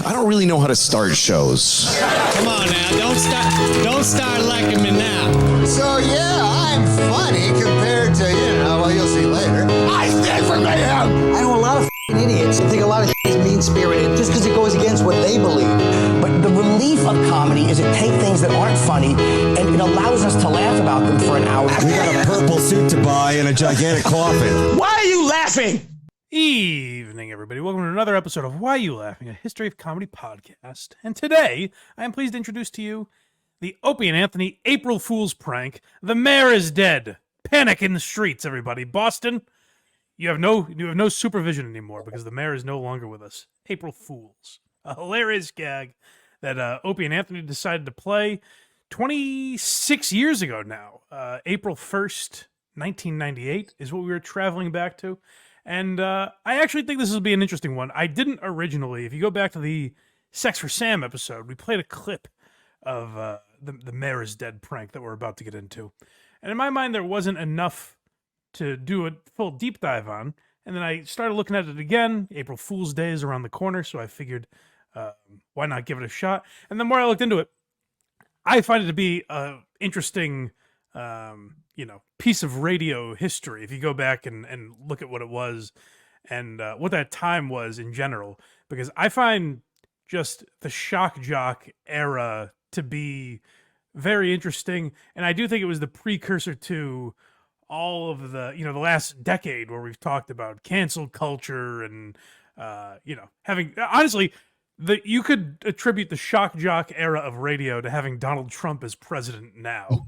I don't really know how to start shows. Come on now, don't start liking me now. So yeah, I'm funny compared to, well, you'll see later. I stand for mayhem! I know a lot of idiots who think a lot of is mean-spirited just because it goes against what they believe. But the relief of comedy is it takes things that aren't funny and it allows us to laugh about them for an hour. We got a purple suit to buy and a gigantic coffin. Why are you laughing? Evening, everybody. Welcome to another episode of Why You Laughing, a history of comedy podcast. And today, I am pleased to introduce to you the Opie and Anthony April Fool's prank. The mayor is dead. Panic in the streets, everybody. Boston, you have no supervision anymore because the mayor is no longer with us. April Fools, a hilarious gag that Opie and Anthony decided to play 26 years ago now. April 1st, 1998 is what we were traveling back to. And I actually think this will be an interesting one. I didn't originally. If you go back to the Sex for Sam episode, we played a clip of the mayor is dead prank that we're about to get into. And in my mind, there wasn't enough to do a full deep dive on. And then I started looking at it again. April Fool's Day is around the corner, so I figured, why not give it a shot? And the more I looked into it, I find it to be an interesting, piece of radio history. If you go back and look at what it was and what that time was in general, because I find just the shock jock era to be very interesting. And I do think it was the precursor to all of the, the last decade where we've talked about cancel culture and, having, honestly, you could attribute the shock jock era of radio to having Donald Trump as president now.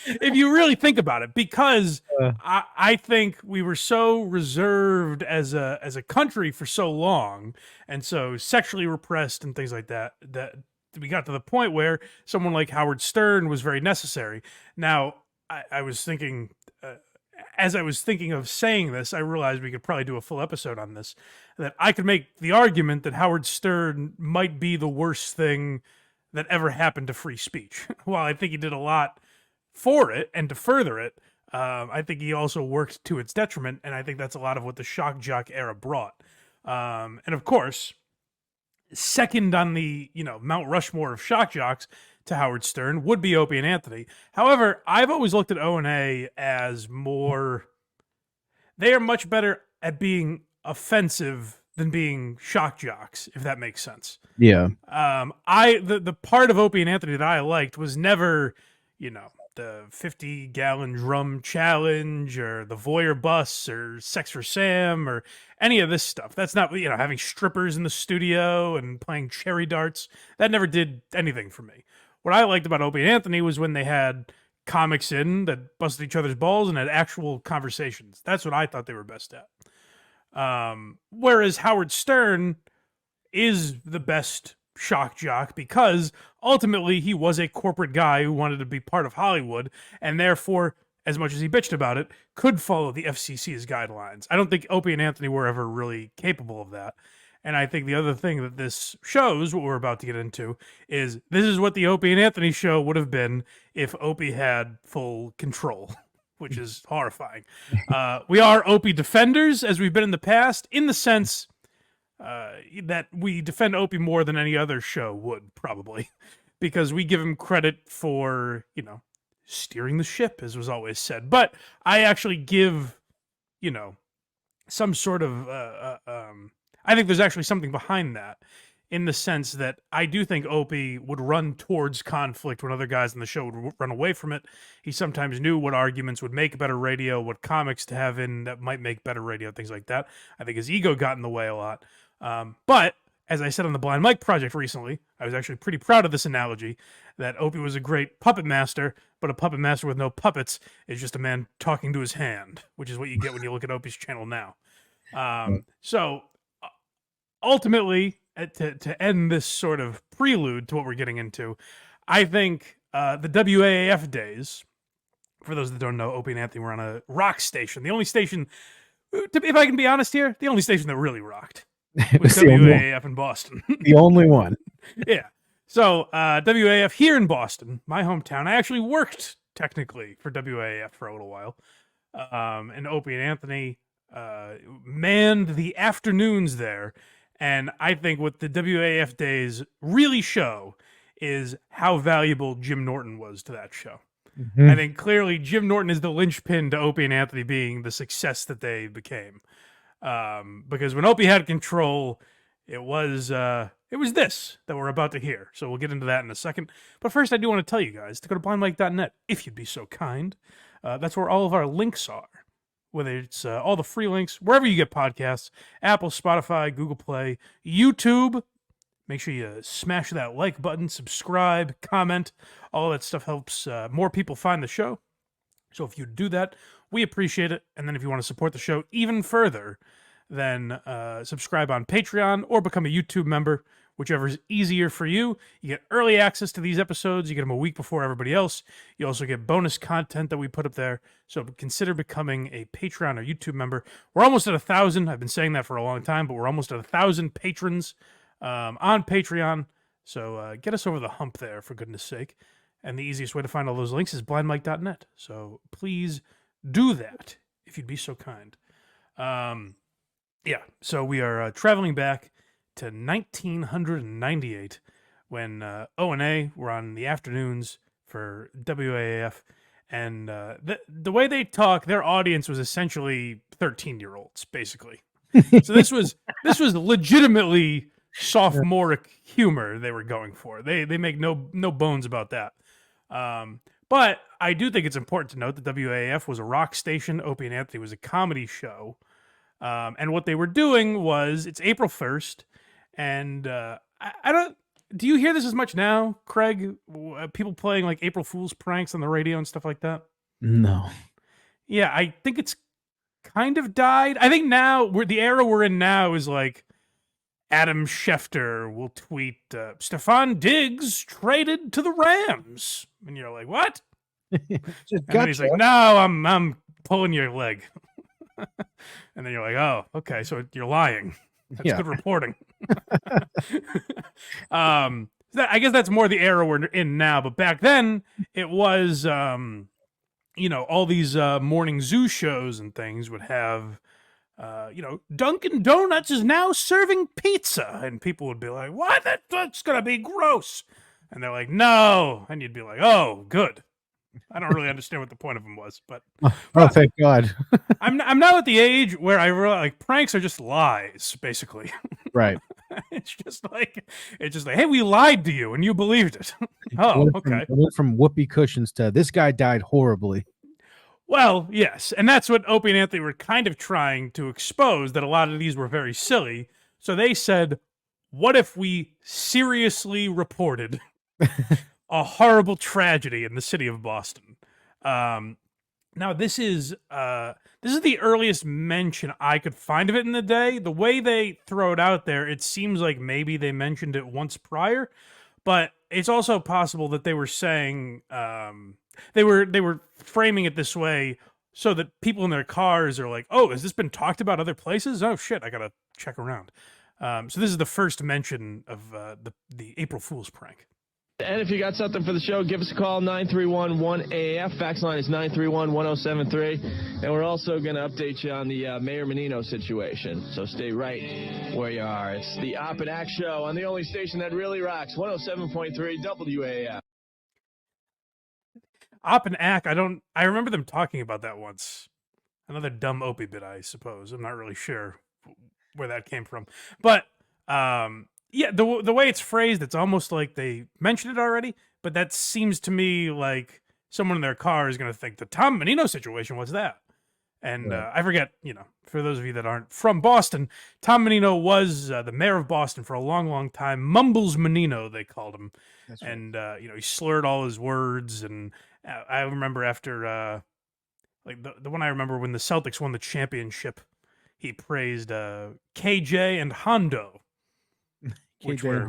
If you really think about it, because I think we were so reserved as a country for so long and so sexually repressed and things like that, that we got to the point where someone like Howard Stern was very necessary. Now, I was thinking, as I was thinking of saying this, I realized we could probably do a full episode on this, that I could make the argument that Howard Stern might be the worst thing that ever happened to free speech. While I think he did a lot for it and to further it, I think he also worked to its detriment, and I think that's a lot of what the shock jock era brought. And of course, second on the, Mount Rushmore of shock jocks to Howard Stern would be Opie and Anthony. However, I've always looked at O&A as more, they are much better at being offensive than being shock jocks, if that makes sense. Yeah. The part of Opie and Anthony that I liked was never, the 50-gallon drum challenge or the voyeur bus or Sex for Sam or any of this stuff. That's not, having strippers in the studio and playing cherry darts. That never did anything for me. What I liked about Opie and Anthony was when they had comics in that busted each other's balls and had actual conversations. That's what I thought they were best at. Whereas Howard Stern is the best shock jock because ultimately he was a corporate guy who wanted to be part of Hollywood and therefore, as much as he bitched about it, could follow the FCC's guidelines. I don't think Opie and Anthony were ever really capable of that. And I think the other thing that this shows, what we're about to get into, is this is what the Opie and Anthony show would have been if Opie had full control, which is horrifying. We are Opie defenders, as we've been in the past, in the sense that we defend Opie more than any other show would, probably, because we give him credit for, steering the ship, as was always said. But I actually give, some sort of... I think there's actually something behind that in the sense that I do think Opie would run towards conflict when other guys in the show would run away from it. He sometimes knew what arguments would make better radio, what comics to have in that might make better radio, things like that. I think his ego got in the way a lot. But as I said on the Blind Mike Project recently, I was actually pretty proud of this analogy that Opie was a great puppet master, but a puppet master with no puppets is just a man talking to his hand, which is what you get when you look at Opie's channel now. So ultimately, to end this sort of prelude to what we're getting into, I think the WAAF days, for those that don't know, Opie and Anthony were on a rock station. The only station, if I can be honest here, the only station that really rocked was WAAF in Boston. The only one. Yeah. So WAAF here in Boston, my hometown, I actually worked technically for WAAF for a little while. And Opie and Anthony manned the afternoons there. And I think what the WAAF days really show is how valuable Jim Norton was to that show. I think clearly Jim Norton is the linchpin to Opie and Anthony being the success that they became. Because when Opie had control, it was this that we're about to hear. So we'll get into that in a second. But first, I do want to tell you guys to go to blindmike.net, if you'd be so kind. That's where all of our links are. Whether it's all the free links, wherever you get podcasts, Apple, Spotify, Google Play, YouTube. Make sure you smash that like button, subscribe, comment. All that stuff helps more people find the show. So if you do that, we appreciate it. And then if you want to support the show even further, then subscribe on Patreon or become a YouTube member, whichever is easier for you. You get early access to these episodes. You get them a week before everybody else. You also get bonus content that we put up there. So consider becoming a Patreon or YouTube member. We're almost at 1,000. I've been saying that for a long time, but we're almost at 1,000 patrons on Patreon. So get us over the hump there, for goodness sake. And the easiest way to find all those links is blindmike.net. So please do that, if you'd be so kind. Yeah, so we are traveling back to 1998 when O&A were on the afternoons for WAAF. And the way they talk, their audience was essentially 13-year-olds, basically. So this was legitimately sophomoric humor they were going for. They make no bones about that. But I do think it's important to note that WAAF was a rock station. Opie and Anthony was a comedy show. And what they were doing was, it's April 1st, and I don't... Do you hear this as much now, Craig? People playing like April Fool's pranks on the radio and stuff like that? No. Yeah, I think it's kind of died. I think now, the era we're in now is like, Adam Schefter will tweet, Stefan Diggs traded to the Rams. And you're like, what? And then he's like, no, I'm pulling your leg. And then you're like, oh, okay, so you're lying. That's good reporting. I guess that's more the era we're in now. But back then, it was, all these morning zoo shows and things would have, Dunkin' Donuts is now serving pizza. And people would be like, what? That's going to be gross. And they're like, no. And you'd be like, oh, good. I don't really understand what the point of them was, but thank God. I'm now at the age where I realize like pranks are just lies, basically. Right. It's just like, hey, we lied to you and you believed it. Oh, okay. It went from whoopee cushions to this guy died horribly. Well, yes, and that's what Opie and Anthony were kind of trying to expose, that a lot of these were very silly. So they said, what if we seriously reported a horrible tragedy in the city of Boston? Now, this is the earliest mention I could find of it in the day. The way they throw it out there, it seems like maybe they mentioned it once prior, but it's also possible that they were saying they were framing it this way so that people in their cars are like, oh, has this been talked about other places? Oh shit, I gotta check around. So this is the first mention of the April Fool's prank. And if you got something for the show, give us a call, 931-1AF. Fax line is 931-1073. And we're also going to update you on the Mayor Menino situation. So stay right where you are. It's the Op and Act Show on the only station that really rocks, 107.3 WAAF. Op and Act, I remember them talking about that once. Another dumb Opie bit, I suppose. I'm not really sure where that came from. But, yeah, the way it's phrased, it's almost like they mentioned it already, but that seems to me like someone in their car is going to think the Tom Menino situation was that. And I forget, for those of you that aren't from Boston, Tom Menino was the mayor of Boston for a long, long time. Mumbles Menino, they called him. That's right. And, he slurred all his words. And I remember after, the one I remember when the Celtics won the championship, he praised KJ and Hondo. Which were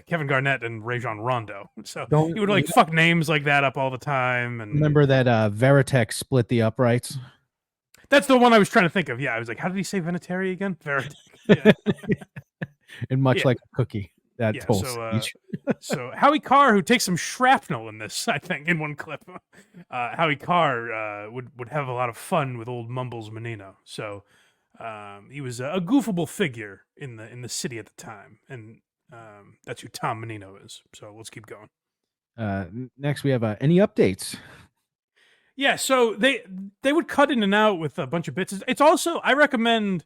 Kevin Garnett and Rajon Rondo. So he would fuck names like that up all the time. And remember that Veritex split the uprights? That's the one I was trying to think of. Yeah, I was like, how did he say Vinatieri again? Veritex. Yeah. And much like a cookie. That whole speech. So Howie Carr, who takes some shrapnel in this, I think, in one clip. Howie Carr would have a lot of fun with old Mumbles Menino. So He was a goofable figure in the city at the time, and that's who Tom Menino is. So let's keep going. Next, we have any updates? Yeah, so they would cut in and out with a bunch of bits. It's also, I recommend.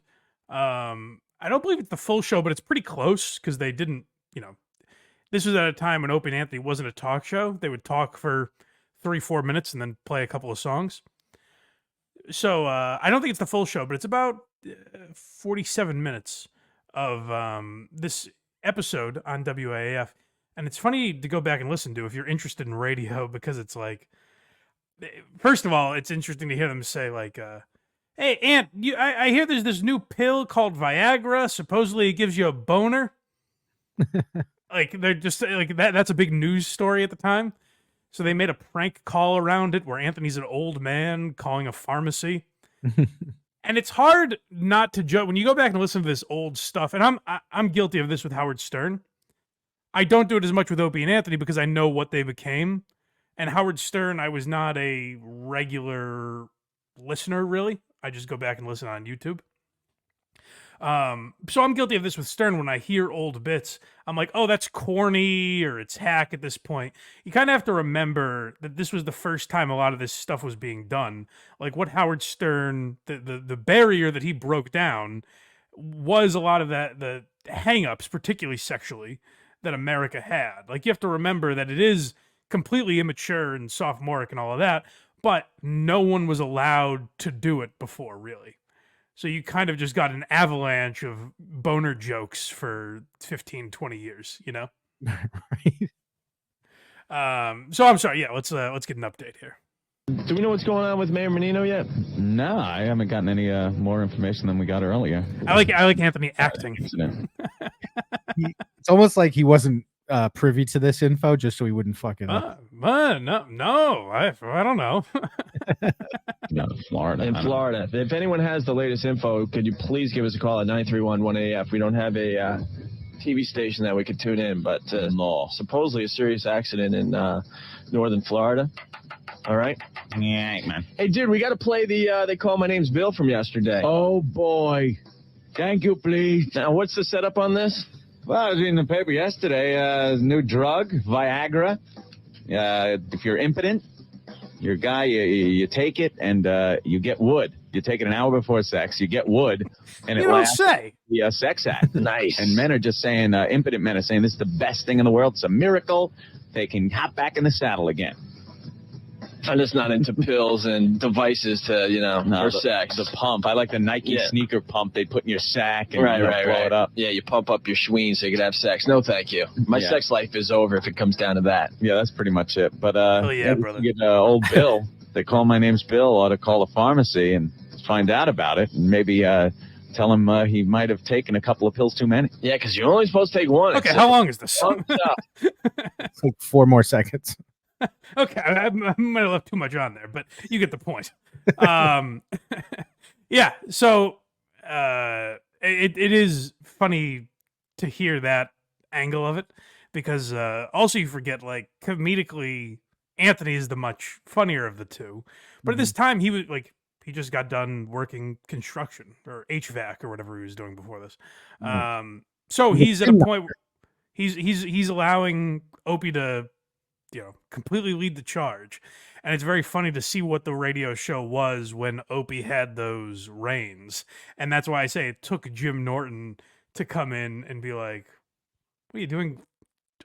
I don't believe it's the full show, but it's pretty close because they didn't. This was at a time when Opie and Anthony wasn't a talk show. They would talk for 3-4 minutes and then play a couple of songs. So I don't think it's the full show, but it's about 47 minutes of this episode on WAAF. And it's funny to go back and listen to if you're interested in radio, because it's like, first of all, it's interesting to hear them say like, hey, Ant, I hear there's this new pill called Viagra. Supposedly it gives you a boner. Like, they're just like that's a big news story at the time. So they made a prank call around it where Anthony's an old man calling a pharmacy. And it's hard not to joke when you go back and listen to this old stuff. And I'm guilty of this with Howard Stern. I don't do it as much with Opie and Anthony because I know what they became. And Howard Stern, I was not a regular listener, really. I just go back and listen on YouTube. So I'm guilty of this with Stern. When I hear old bits, I'm like, oh, that's corny or it's hack at this point. You kind of have to remember that this was the first time a lot of this stuff was being done. Like what Howard Stern, the barrier that he broke down was a lot of the hang-ups, particularly sexually, that America had. Like, you have to remember that it is completely immature and sophomoric and all of that, but no one was allowed to do it before, really. So you kind of just got an avalanche of boner jokes for 15, 20 years, Right. So I'm sorry. Yeah, let's get an update here. Do we know what's going on with Mayor Menino yet? No, I haven't gotten any more information than we got earlier. I like Anthony acting. It's almost like he wasn't privy to this info just so he wouldn't fuck it up. No, I don't know. No, Florida. In Florida. If anyone has the latest info, could you please give us a call at 931-1AF? We don't have a TV station that we could tune in, but supposedly a serious accident in northern Florida. All right? Yeah, man. Hey, dude, we got to play the They Call My Name's Bill from yesterday. Oh, boy. Thank you, please. Now, what's the setup on this? Well, I was reading the paper yesterday. New drug, Viagra. If you're impotent, you're a guy, you take it and you get wood. You take it an hour before sex, you get wood, and you don't say. The sex act. Nice. And men are just saying, impotent men are saying, this is the best thing in the world. It's a miracle. They can hop back in the saddle again. I'm just not into pills and devices to, for sex. The pump. I like the Nike sneaker pump they put in your sack and right. blow it up. Yeah, you pump up your schween so you can have sex. No, thank you. My sex life is over if it comes down to that. Yeah, that's pretty much it. But brother. Get old Bill. They call my name's Bill. Ought to call a pharmacy and find out about it, and maybe tell him he might have taken a couple of pills too many. Yeah, because you're only supposed to take one. Okay, how long is this? It's like 4 more seconds. Okay, I might have left too much on there, but you get the point. Yeah, so it is funny to hear that angle of it, because also you forget, like, comedically, Anthony is the much funnier of the two. But at this time, he was like, he just got done working construction or HVAC or whatever he was doing before this. So he's at a point where he's allowing Opie to, completely lead the charge. And it's very funny to see what the radio show was when Opie had those reins. And that's why I say it took Jim Norton to come in and be like, what are you doing?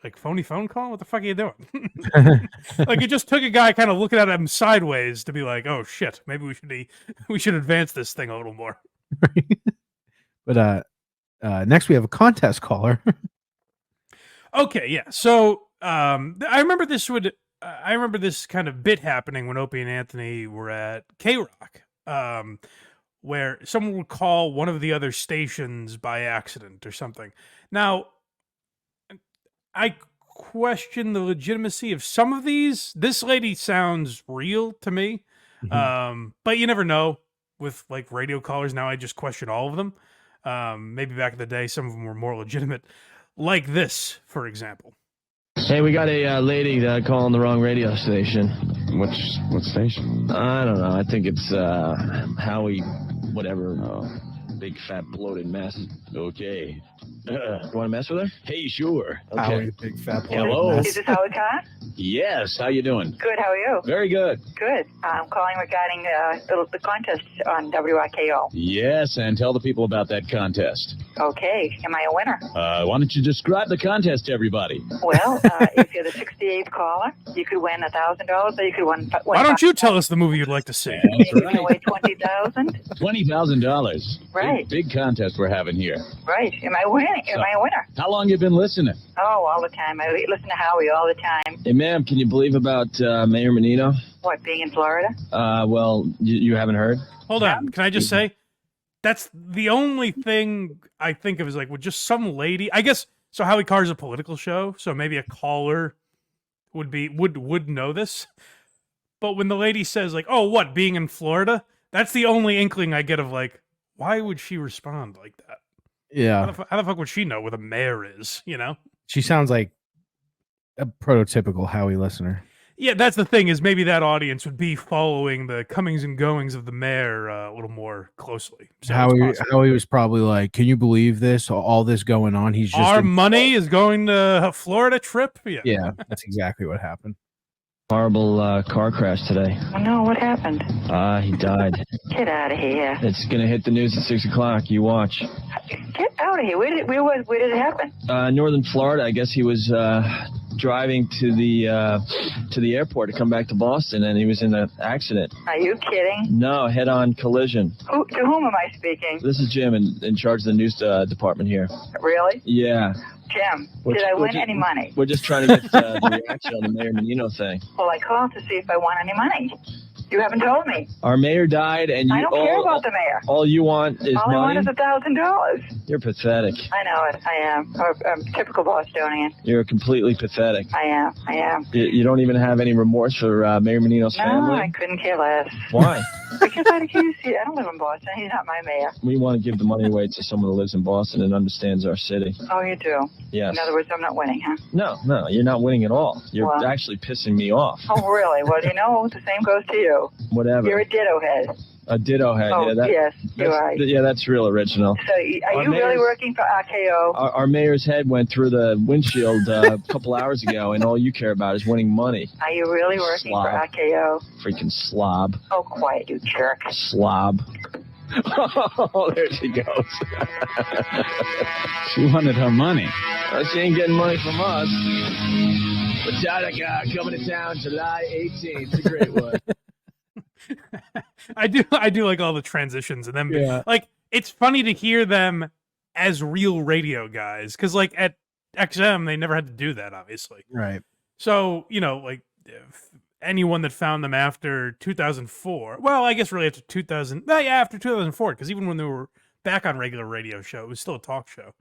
Like, phony phone call? What the fuck are you doing? Like, it just took a guy kind of looking at him sideways to be like, oh shit, maybe we should advance this thing a little more. But next we have a contest caller. Okay, yeah. So I remember this kind of bit happening when Opie and Anthony were at K-Rock, where someone would call one of the other stations by accident or something. Now, I question the legitimacy of some of these. This lady sounds real to me, but you never know with, like, radio callers. Now I just question all of them. Maybe back in the day, some of them were more legitimate. Like this, for example. Hey, we got a lady calling the wrong radio station. What station? I don't know. I think it's Howie, whatever. Big, fat, bloated mess. Okay. You want to mess with her? Hey, sure. Okay. Howie, big fat bloated Hello. mess. Is this Howard Carr? Yes. How you doing? Good, how are you? Very good. Good. I'm calling regarding the contest on WRKO. Yes, and tell the people about that contest. Okay, am I a winner? Why don't you describe the contest to everybody? Well, if you're the 68th caller, you could win $1,000, or you could win. Why don't you tell us the movie you'd like to see? That's You can right. win $20,000. $20,000. Right. Big contest we're having here. Right. Am I winning? Am I a winner? How long you been listening? Oh, all the time. I listen to Howie all the time. Hey, ma'am, can you believe about Mayor Menino? What, being in Florida? Well, you haven't heard? Hold on. Can I just say that's the only thing I think of is like with just some lady. I guess so. Howie Carr's a political show, so maybe a caller would know this. But when the lady says like, "Oh, what, being in Florida?" That's the only inkling I get of like, why would she respond like that? Yeah. How the fuck would she know where the mayor is? You know? She sounds like a prototypical Howie listener. Yeah, that's the thing is maybe that audience would be following the comings and goings of the mayor a little more closely. So Howie was probably like, "Can you believe this? All this going on? He's just our money is going to a Florida trip." Yeah, that's exactly what happened. Horrible car crash today. Oh, no, what happened? He died. Get out of here. It's going to hit the news at 6 o'clock. You watch. Get out of here. Where did it happen? Northern Florida. I guess he was driving to the airport to come back to Boston, and he was in an accident. Are you kidding? No, head-on collision. To whom am I speaking? This is Jim in charge of the news department here. Really? Yeah. Jim, did I win any money? We're just trying to get the reaction on the Mayor Menino thing. Well, I called to see if I won any money. You haven't told me. Our mayor died, and I don't care about the mayor. All you want is all money? I want is $1,000. You're pathetic. I know it. I am. I'm typical Bostonian. You're completely pathetic. I am. You don't even have any remorse for Mayor Menino's family? No, I couldn't care less. Why? Because I don't live in Boston. He's not my mayor. We want to give the money away to someone who lives in Boston and understands our city. Oh, you do? Yes. In other words, I'm not winning, huh? No, you're not winning at all. You're actually pissing me off. Oh, really? Well, the same goes to you. Whatever. You're a ditto head. A ditto head. Oh, yeah, yes, you're right. Yeah, that's real original. So, are you really working for RKO? Our mayor's head went through the windshield a couple hours ago, and all you care about is winning money. Are you really working for RKO? Freaking slob. Oh, quiet, you jerk. Slob. Oh, there she goes. She wanted her money. She ain't getting money from us. Metallica coming to town July 18th. It's a great one. I do like all the transitions and them. Yeah. Like it's funny to hear them as real radio guys because like at XM they never had to do that obviously. Right. So like anyone that found them after 2004, well I guess really after 2000, after 2004 because even when they were back on regular radio show it was still a talk show.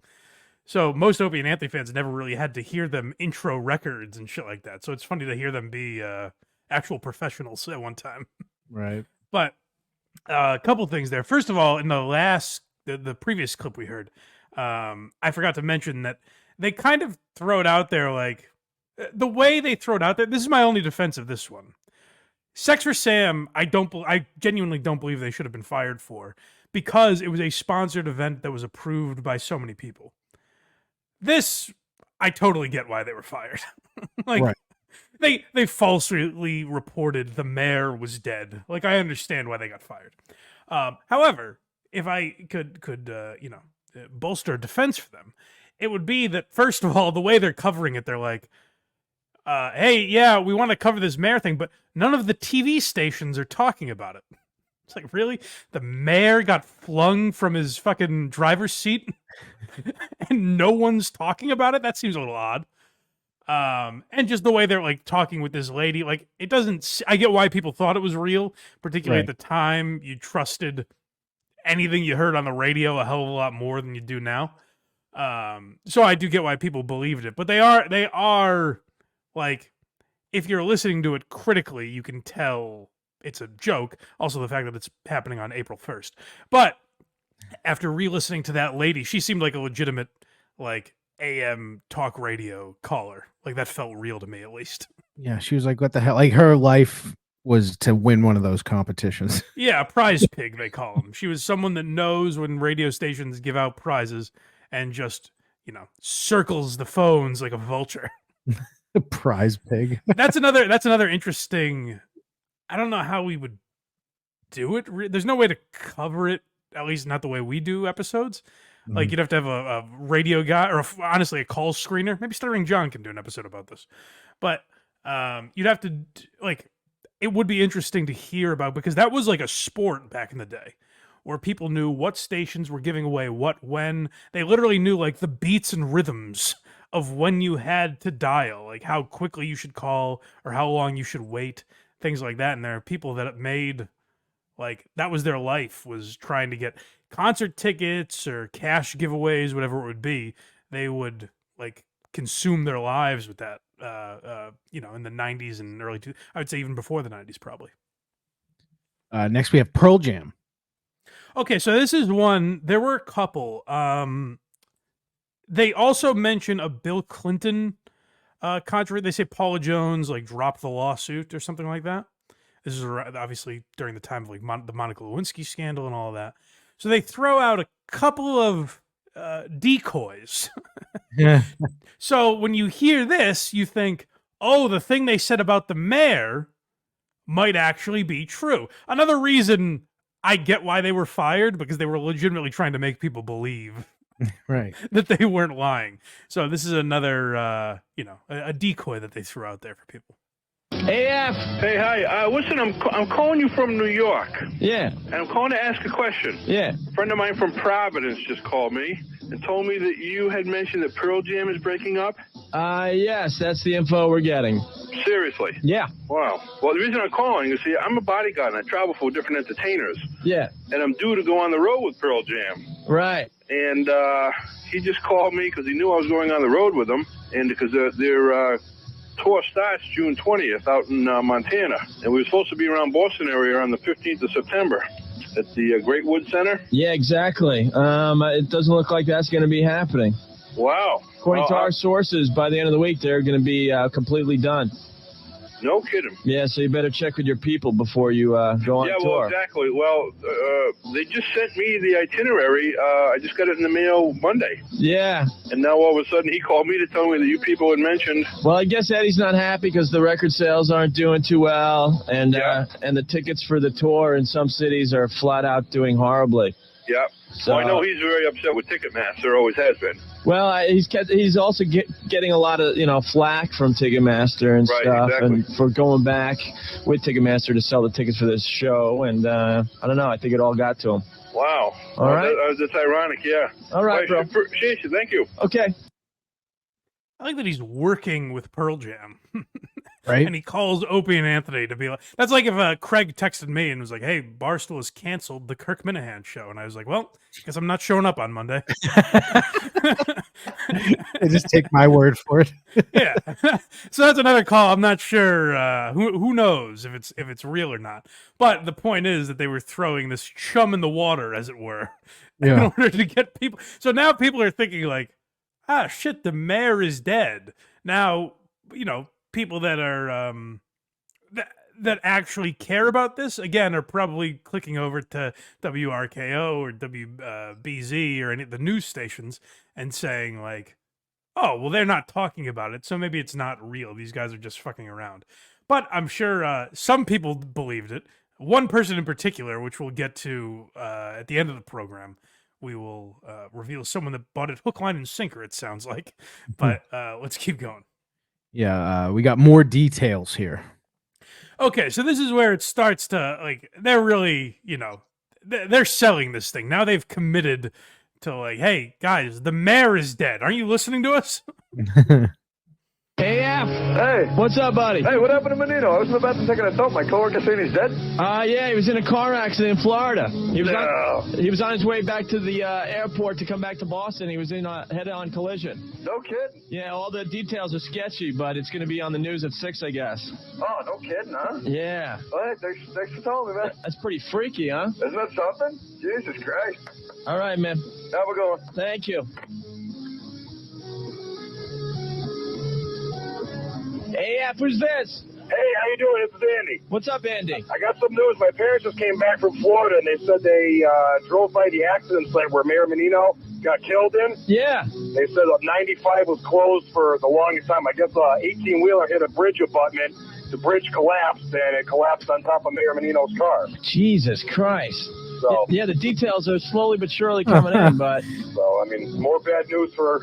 So most Opie and Anthony fans never really had to hear them intro records and shit like that. So it's funny to hear them be actual professionals at one time. Right. But a couple things there. First of all, in the previous clip we heard, I forgot to mention that they kind of throw it out there like the way they throw it out there. This is my only defense of this one. Sex for Sam, I genuinely don't believe they should have been fired for because it was a sponsored event that was approved by so many people. This, I totally get why they were fired. Right. They falsely reported the mayor was dead. Like I understand why they got fired. However, if I could bolster a defense for them, it would be that first of all, the way they're covering it, they're like, "Hey, yeah, we want to cover this mayor thing, but none of the TV stations are talking about it." It's like, really? The mayor got flung from his fucking driver's seat, and no one's talking about it. That seems a little odd. And just the way they're like talking with this lady, like it doesn't, I get why people thought it was real, particularly at the time you trusted anything you heard on the radio a hell of a lot more than you do now. So I do get why people believed it, but they are like, if you're listening to it critically, you can tell it's a joke. Also the fact that it's happening on April 1st, but after re-listening to that lady, she seemed like a legitimate, like, AM talk radio caller. Like that felt real to me at least. Yeah, she was like, what the hell? Like her life was to win one of those competitions. Yeah, a prize pig, they call them. She was someone that knows when radio stations give out prizes and just, circles the phones like a vulture. A prize pig. That's another interesting. I don't know how we would do it. There's no way to cover it, at least not the way we do episodes. Like, you'd have to have a radio guy, or honestly, a call screener. Maybe Stuttering John can do an episode about this. But you'd have to, it would be interesting to hear about, because that was like a sport back in the day, where people knew what stations were giving away what when. They literally knew, like, the beats and rhythms of when you had to dial, like how quickly you should call or how long you should wait, things like that. And there are people that made, like, that was their life, was trying to get concert tickets or cash giveaways, whatever it would be. They would, like, consume their lives with that, in the 90s and early I would say even before the 90s, probably. Next, we have Pearl Jam. Okay, so this is one. There were a couple. They also mention a Bill Clinton controversy. They say Paula Jones, like, dropped the lawsuit or something like that. This is obviously during the time of, like, the Monica Lewinsky scandal and all of that. So they throw out a couple of decoys. Yeah. So when you hear this, you think, oh, the thing they said about the mayor might actually be true. Another reason I get why they were fired, because they were legitimately trying to make people believe Right. that they weren't lying. So this is another, a decoy that they threw out there for people. AF. Hey, hi. Listen, I'm calling you from New York. Yeah. And I'm calling to ask a question. Yeah. A friend of mine from Providence just called me and told me that you had mentioned that Pearl Jam is breaking up. Yes, that's the info we're getting. Seriously? Yeah. Wow. Well, the reason I'm calling is, see, I'm a bodyguard and I travel for different entertainers. Yeah. And I'm due to go on the road with Pearl Jam. Right. And he just called me because he knew I was going on the road with them, and because their tour starts June 20th out in Montana. And we were supposed to be around Boston area on the 15th of September at the Great Woods Center. Yeah, exactly. It doesn't look like that's going to be happening. Wow. According to our sources, by the end of the week, they're going to be completely done. No kidding. Yeah, so you better check with your people before you go on tour. Yeah, well, exactly. Well, they just sent me the itinerary. I just got it in the mail Monday. Yeah. And now all of a sudden he called me to tell me that you people had mentioned. Well, I guess Eddie's not happy because the record sales aren't doing too well, and the tickets for the tour in some cities are flat out doing horribly. Yeah. So, well, I know he's very upset with Ticketmaster, always has been. Well, he's also getting a lot of flack from Ticketmaster and stuff, exactly. and for going back with Ticketmaster to sell the tickets for this show. And I don't know, I think it all got to him. Wow. All right. That's ironic, yeah. All right, bro. Appreciate you. Thank you. Okay. I like that he's working with Pearl Jam. Right. And he calls Opie and Anthony to be like, that's like if Craig texted me and was like, hey, Barstool has canceled the Kirk Minahan show. And I was like, well, guess I'm not showing up on Monday. I just take my word for it. Yeah. So that's another call. I'm not sure. Who knows if it's real or not. But the point is that they were throwing this chum in the water, as it were, in order to get people. So now people are thinking like, ah, shit, the mayor is dead. Now, people that are that actually care about this, again, are probably clicking over to WRKO or WBZ or any of the news stations and saying like, oh, well, they're not talking about it, so maybe it's not real. These guys are just fucking around. But I'm sure some people believed it. One person in particular, which we'll get to at the end of the program, we will reveal someone that bought it hook, line, and sinker, it sounds like. But let's keep going. Yeah, we got more details here. Okay, so this is where it starts to, like, they're really, they're selling this thing. Now they've committed to, like, hey, guys, the mayor is dead. Aren't you listening to us? Hey, F. Hey. What's up, buddy? Hey, what happened to Menino? I was about to take an assault. My coworker saying he's dead? Yeah, he was in a car accident in Florida. He was on his way back to the airport to come back to Boston. He was in a head-on collision. No kidding. Yeah, all the details are sketchy, but it's going to be on the news at 6, I guess. Oh, no kidding, huh? Yeah. All right, thanks for telling me, man. That's pretty freaky, huh? Isn't that something? Jesus Christ. All right, man. Have a good one. Thank you. Hey, F, who's this? Hey, how you doing? It's Andy. What's up, Andy? I got some news. My parents just came back from Florida, and they said they drove by the accident site where Mayor Menino got killed in. Yeah. They said 95 was closed for the longest time. I guess 18-wheeler hit a bridge abutment. The bridge collapsed, and it collapsed on top of Mayor Menino's car. Jesus Christ. So yeah, the details are slowly but surely coming in, but... So, I mean, more bad news for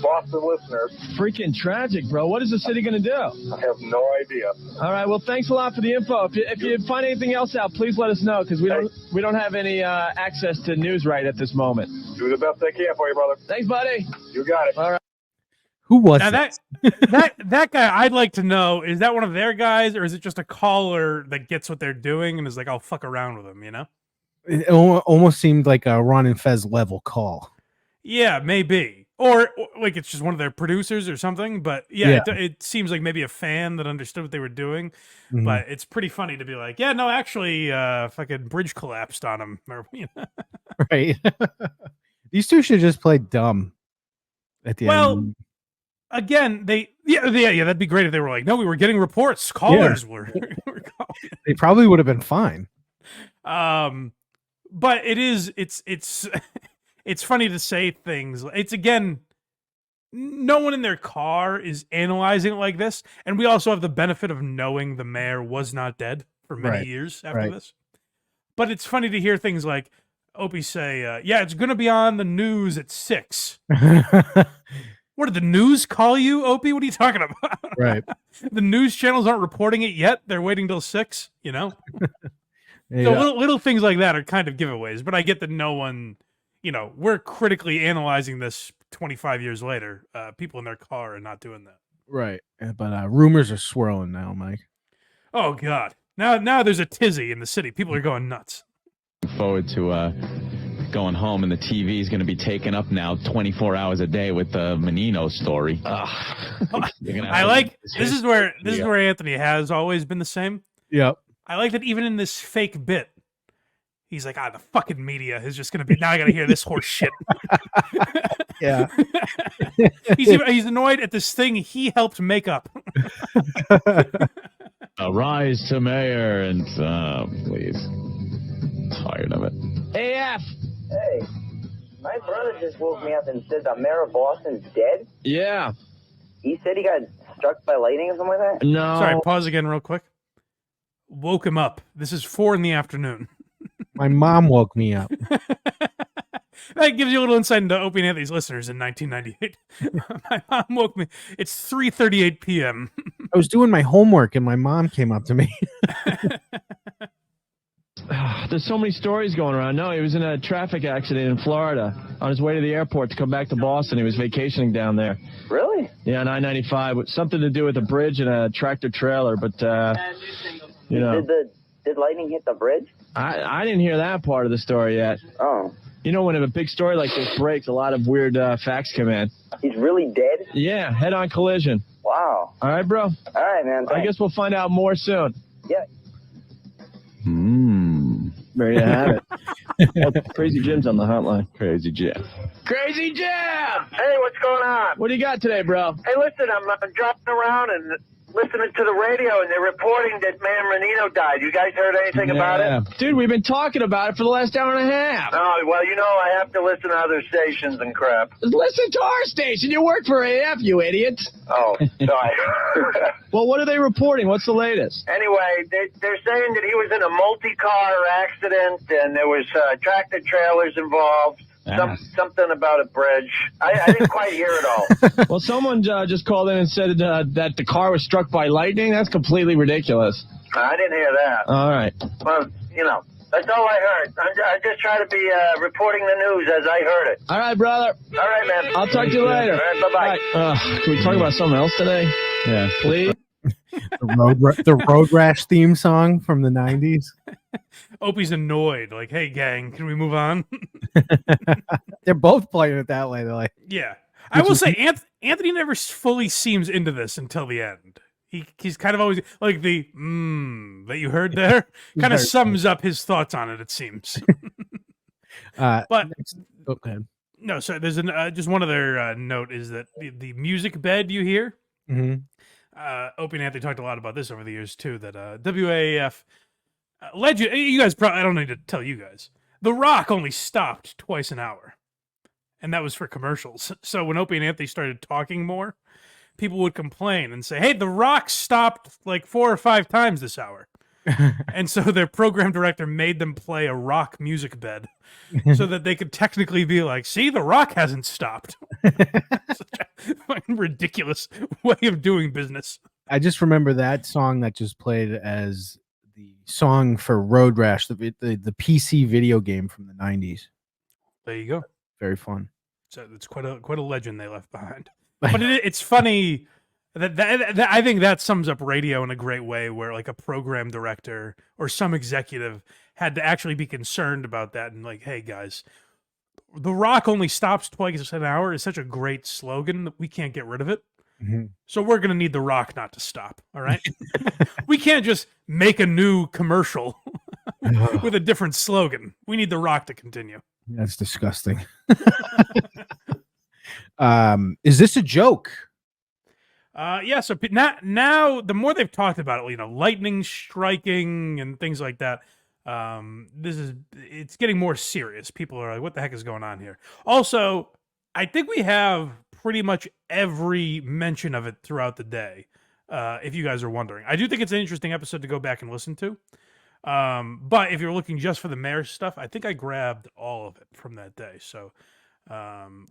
Boston listeners. Freaking tragic, bro. What is the city going to do? I have no idea. All right, well, thanks a lot for the info. If you find anything else out, please let us know, because we don't have any access to news right at this moment. Do the best I can for you, brother. Thanks, buddy. You got it. All right. Who was Now that? that guy, I'd like to know, is that one of their guys, or is it just a caller that gets what they're doing and is like, I'll fuck around with them, you know? It almost seemed like a Ron and Fez level call. Yeah, maybe. Or like it's just one of their producers or something. But yeah. It seems like maybe a fan that understood what they were doing. Mhm. But it's pretty funny to be like, yeah, no, actually, fucking bridge collapsed on him. Or, you know? Right. These two should just play dumb at the end. Again, that'd be great if they were like, no, we were getting reports. Callers were calling. They probably would have been fine. But it's it's funny to say things. It's again, no one in their car is analyzing it like this, and we also have the benefit of knowing the mayor was not dead for many years after this. But it's funny to hear things like Opie say, "Yeah, it's going to be on the news at 6." What did the news call you, Opie? What are you talking about? Right. The news channels aren't reporting it yet. They're waiting till 6. You know. Yeah. So little things like that are kind of giveaways, but I get that no one, you know, we're critically analyzing this 25 years later. People in their car are not doing that. Right. But rumors are swirling now, Mike. Oh, God. Now there's a tizzy in the city. People are going nuts. Forward to going home, and the TV is going to be taken up now 24 hours a day with the Menino story. I like this is where Anthony has always been the same. Yep. I like that even in this fake bit, he's like, the fucking media is just going to be, now I got to hear this horse shit. Yeah. he's annoyed at this thing he helped make up. Rise to mayor, and please. Tired of it. AF! Hey, my brother just woke me up and said the mayor of Boston's dead. Yeah. He said he got struck by lightning or something like that? No. Sorry, pause again real quick. Woke him up. This is 4 PM. My mom woke me up. That gives you a little insight into Opie and Anthony's listeners in 1998. My mom woke me. It's 3:38 p.m. I was doing my homework and my mom came up to me. There's so many stories going around. No, he was in a traffic accident in Florida on his way to the airport to come back to Boston. He was vacationing down there. Really? Yeah, on I-95. With something to do with a bridge and a tractor trailer, but you know. Did lightning hit the bridge? I didn't hear that part of the story yet. Oh. You know, when a big story like this breaks, a lot of weird facts come in. He's really dead? Yeah, head-on collision. Wow. All right, bro. All right, man. I guess we'll find out more soon. Yeah. There you have it. Crazy Jim's on the hotline. Crazy Jim. Crazy Jim! Hey, what's going on? What do you got today, bro? Hey, listen, I'm dropping around and listening to the radio, and they're reporting that Mayor Menino died. You guys heard anything about it? Dude, we've been talking about it for the last hour and a half. Oh, well, you know, I have to listen to other stations and crap. Listen to our station. You work for AF, you idiot. Oh, sorry. Well, what are they reporting? What's the latest? Anyway, they're saying that he was in a multi-car accident, and there was tractor trailers involved. Something about a bridge. I didn't quite hear it all. Well, someone just called in and said that the car was struck by lightning. That's completely ridiculous. I didn't hear that. All right. Well, you know, that's all I heard. I just try to be reporting the news as I heard it. All right, brother. All right, man. I'll talk to you later. All right, bye-bye. Can we talk about something else today? Yeah. Please? The Road Rash theme song from the 90s. Opie's annoyed. Like, hey, gang, can we move on? They're both playing it that way. They're like, yeah. I will say, Anthony never fully seems into this until the end. He's kind of always like the that you heard there kind of sums up his thoughts on it. It seems. But okay. No, so there's just one other note is that the music bed you hear. Mm-hmm. Opie and Anthony talked a lot about this over the years too. That WAAF legend. You guys probably. I don't need to tell you guys. The Rock only stopped twice an hour, and that was for commercials. So when Opie and Anthony started talking more, people would complain and say, "Hey, The Rock stopped like 4 or 5 times this hour." And so their program director made them play a rock music bed so that they could technically be like, see, The Rock hasn't stopped. Such a fucking ridiculous way of doing business. I just remember that song that just played as the song for Road Rash, the PC video game from the 90s. There you go. Very fun. So it's quite a legend they left behind. But it's funny that I think that sums up radio in a great way, where like a program director or some executive had to actually be concerned about that and like, hey guys, The Rock only stops twice an hour is such a great slogan that we can't get rid of it. Mm-hmm. So we're going to need The Rock not to stop. All right. We can't just make a new commercial with a different slogan. We need The Rock to continue. That's disgusting. Is this a joke? Yeah, so now the more they've talked about it, lightning striking and things like that, it's getting more serious. People are like, what the heck is going on here? Also, I think we have pretty much every mention of it throughout the day, if you guys are wondering. I do think it's an interesting episode to go back and listen to. But if you're looking just for the mayor stuff, I think I grabbed all of it from that day. So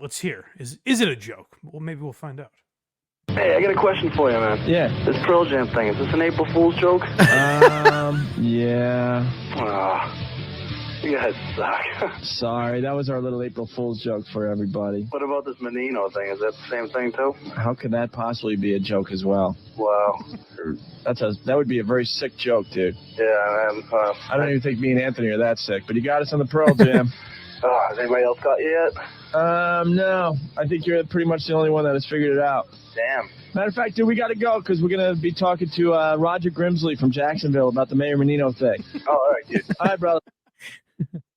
let's hear. Is it a joke? Well, maybe we'll find out. Hey, I got a question for you, man. Yeah. This Pearl Jam thing, is this an April Fool's joke? Yeah. Oh, you guys suck. Sorry, that was our little April Fool's joke for everybody. What about this Menino thing? Is that the same thing, too? How could that possibly be a joke as well? Wow. That would be a very sick joke, dude. Yeah, man. I don't even think me and Anthony are that sick, but you got us on the Pearl Jam. Has anybody else got you yet? No. I think you're pretty much the only one that has figured it out. Damn. Matter of fact, dude, we got to go because we're going to be talking to Roger Grimsley from Jacksonville about the Mayor Menino thing. Oh, all right, dude. All right, brother.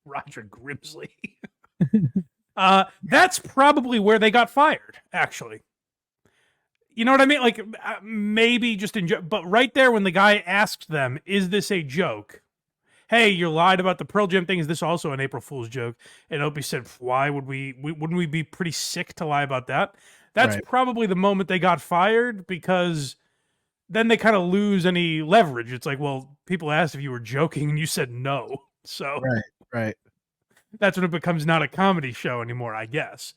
Roger Grimsley. That's probably where they got fired, actually. You know what I mean? Like, maybe just but right there when the guy asked them, is this a joke? Hey, you lied about the Pearl Jam thing. Is this also an April Fool's joke? And Opie said, why would wouldn't we be pretty sick to lie about that? That's right. Probably the moment they got fired, because then they kind of lose any leverage. It's like, well, people asked if you were joking and you said no. So right. That's when it becomes not a comedy show anymore, I guess.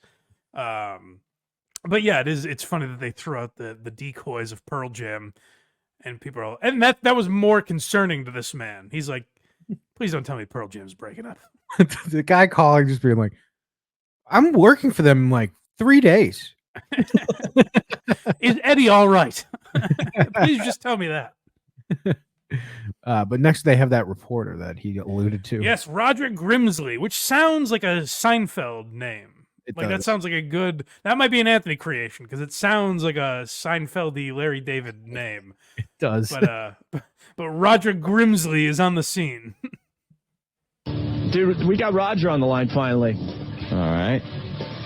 But yeah, it's funny that they threw out the decoys of Pearl Jam, and people are and that was more concerning to this man. He's like, please don't tell me Pearl Jam's breaking up. The guy calling just being like, I'm working for them in like 3 days. Is Eddie all right? Please just tell me that. But next they have that reporter that he alluded to. Yes, Roger Grimsley, which sounds like a Seinfeld name. That sounds like that might be an Anthony creation, because it sounds like a Seinfeldy Larry David name. It does. But Roger Grimsley is on the scene. Dude, we got Roger on the line finally. All right.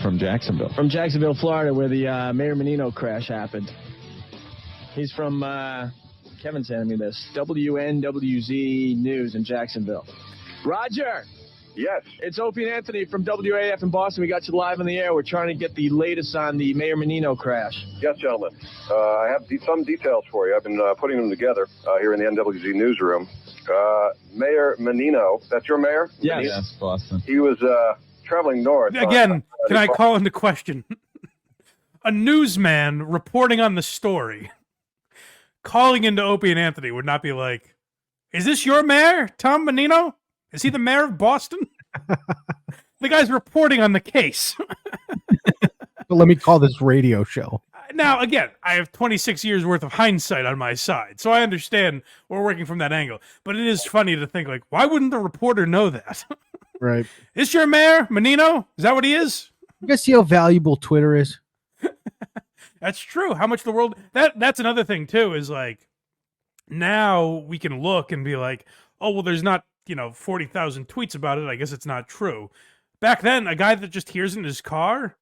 From Jacksonville. From Jacksonville, Florida, where the Mayor Menino crash happened. He's from, Kevin sent me this, WNWZ News in Jacksonville. Roger! Yes. It's Opie and Anthony from WAAF in Boston. We got you live on the air. We're trying to get the latest on the Mayor Menino crash. Yes, gentlemen. I have some details for you. I've been putting them together here in the NWZ newsroom. Mayor Menino, that's your mayor? Yes. Yes, Boston. He was traveling north. Again, can I call into question? A newsman reporting on the story, calling into Opie and Anthony would not be like, is this your mayor, Tom Menino? Is he the mayor of Boston? The guy's reporting on the case. But let me call this radio show. Now, again, I have 26 years worth of hindsight on my side, so I understand we're working from that angle. But it is funny to think, like, why wouldn't the reporter know that? Right. Is your mayor, Menino? Is that what he is? You guys see how valuable Twitter is? That's true. How much the world... That's another thing, too, is like, now we can look and be like, oh, well, there's not, 40,000 tweets about it. I guess it's not true. Back then, a guy that just hears it in his car,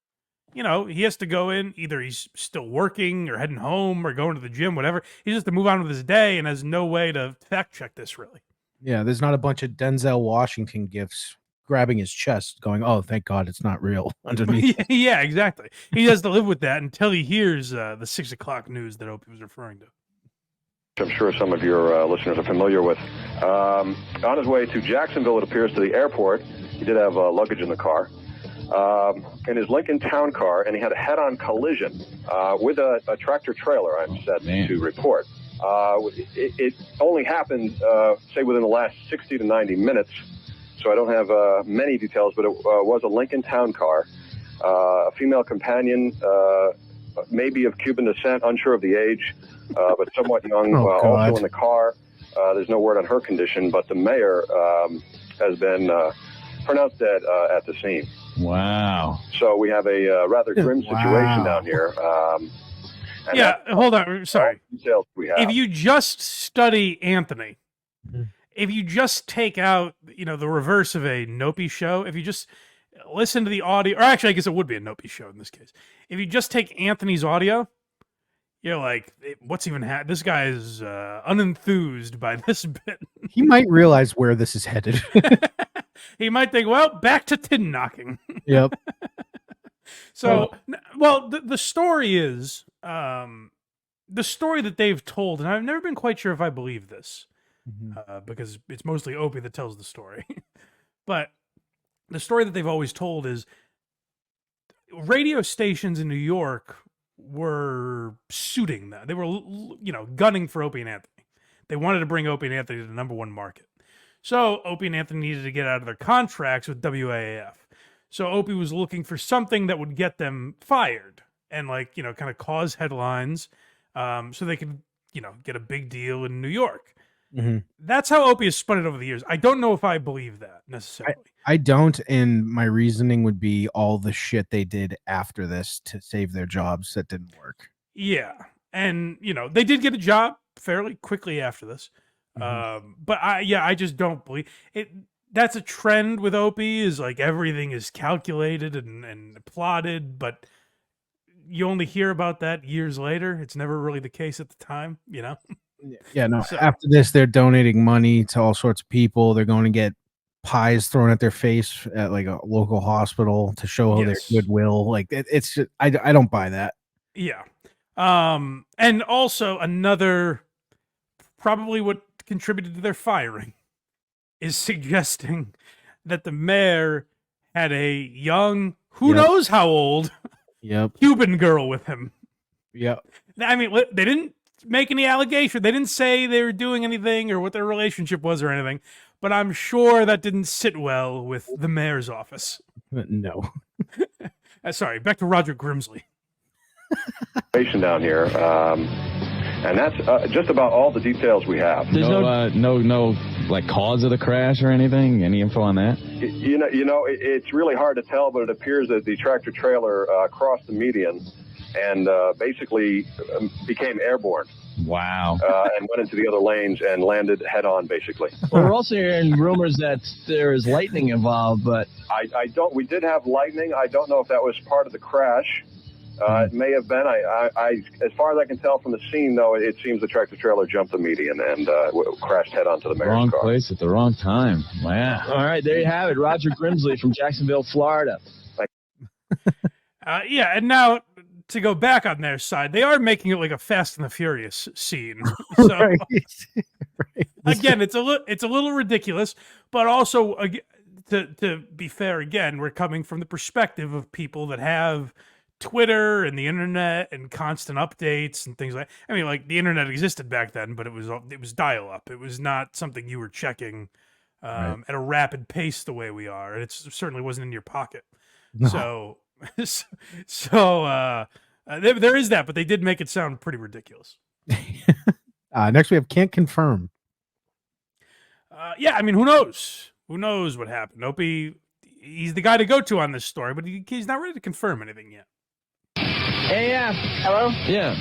he has to go in, either he's still working or heading home or going to the gym, whatever. He just has to move on with his day and has no way to fact check this, really. Yeah, there's not a bunch of Denzel Washington gifs grabbing his chest going, oh, thank God it's not real underneath. Yeah, exactly. He has to live with that until he hears the 6 o'clock news that Opie was referring to. I'm sure some of your listeners are familiar with. On his way to Jacksonville, it appears, to the airport, he did have luggage in the car, in his Lincoln Town car, and he had a head-on collision with a tractor-trailer, I'm set to report. It only happened, say, within the last 60 to 90 minutes, so I don't have many details, but it was a Lincoln Town car. A female companion, maybe of Cuban descent, unsure of the age, but somewhat young, also in the car. There's no word on her condition, but the mayor has been pronounced dead at the scene. Wow. So we have a rather grim situation down here. Hold on. Sorry. Details we have. If you just study Anthony, if you just take out, the reverse of a Nopi show, if you just listen to the audio, or actually, I guess it would be a Nopi show in this case. If you just take Anthony's audio, you're like, what's even happening? This guy is unenthused by this bit. He might realize where this is headed. He might think, well, back to tin knocking. Yep. So, the story is, the story that they've told, and I've never been quite sure if I believe this, because it's mostly Opie that tells the story. But the story that they've always told is radio stations in New York were suiting that. They were, gunning for Opie and Anthony. They wanted to bring Opie and Anthony to the #1 market. So Opie and Anthony needed to get out of their contracts with WAAF. So Opie was looking for something that would get them fired and kind of cause headlines, so they could, get a big deal in New York. Mm-hmm. That's how Opie has spun it over the years. I don't know if I believe that necessarily. I don't, and my reasoning would be all the shit they did after this to save their jobs that didn't work. Yeah, and they did get a job fairly quickly after this, but I just don't believe it. That's a trend with Opie, is everything is calculated and plotted, but you only hear about that years later. It's never really the case at the time, Yeah, no. So, after this, they're donating money to all sorts of people. They're going to get pies thrown at their face at a local hospital to show their goodwill. It's just, I don't buy that. Yeah. And also another, probably what contributed to their firing, is suggesting that the mayor had a young, who knows how old, Cuban girl with him. Yep. I mean, they didn't make any allegation. They didn't say they were doing anything or what their relationship was or anything, but I'm sure that didn't sit well with the mayor's office. No. Sorry, back to Roger Grimsley. Down here, and that's just about all the details we have. There's no cause of the crash or anything. Any info on that? It's really hard to tell, but it appears that the tractor trailer crossed the median and basically became airborne. Wow. And went into the other lanes and landed head on, basically. Well, we're also hearing rumors that there is lightning involved, but we did have lightning. I don't know if that was part of the crash. It may have been. I, as far as I can tell from the scene, though, it seems the tractor trailer jumped the median and crashed head onto the mayor's car. Wrong place at the wrong time. Wow. All right, there you have it. Roger Grimsley from Jacksonville, Florida. And now to go back on their side, they are making it like a Fast and the Furious scene. So right. Again, it's a little ridiculous, but also to be fair, again, we're coming from the perspective of people that have Twitter and the internet and constant updates and things like. I mean, the internet existed back then, but it was dial-up. It was not something you were checking at a rapid pace the way we are, and it certainly wasn't in your pocket. No. So there is that, but they did make it sound pretty ridiculous. Next, we have can't confirm. I mean, who knows? Who knows what happened? Opie, he's the guy to go to on this story, but he's not ready to confirm anything yet. AF. Hello? Yeah.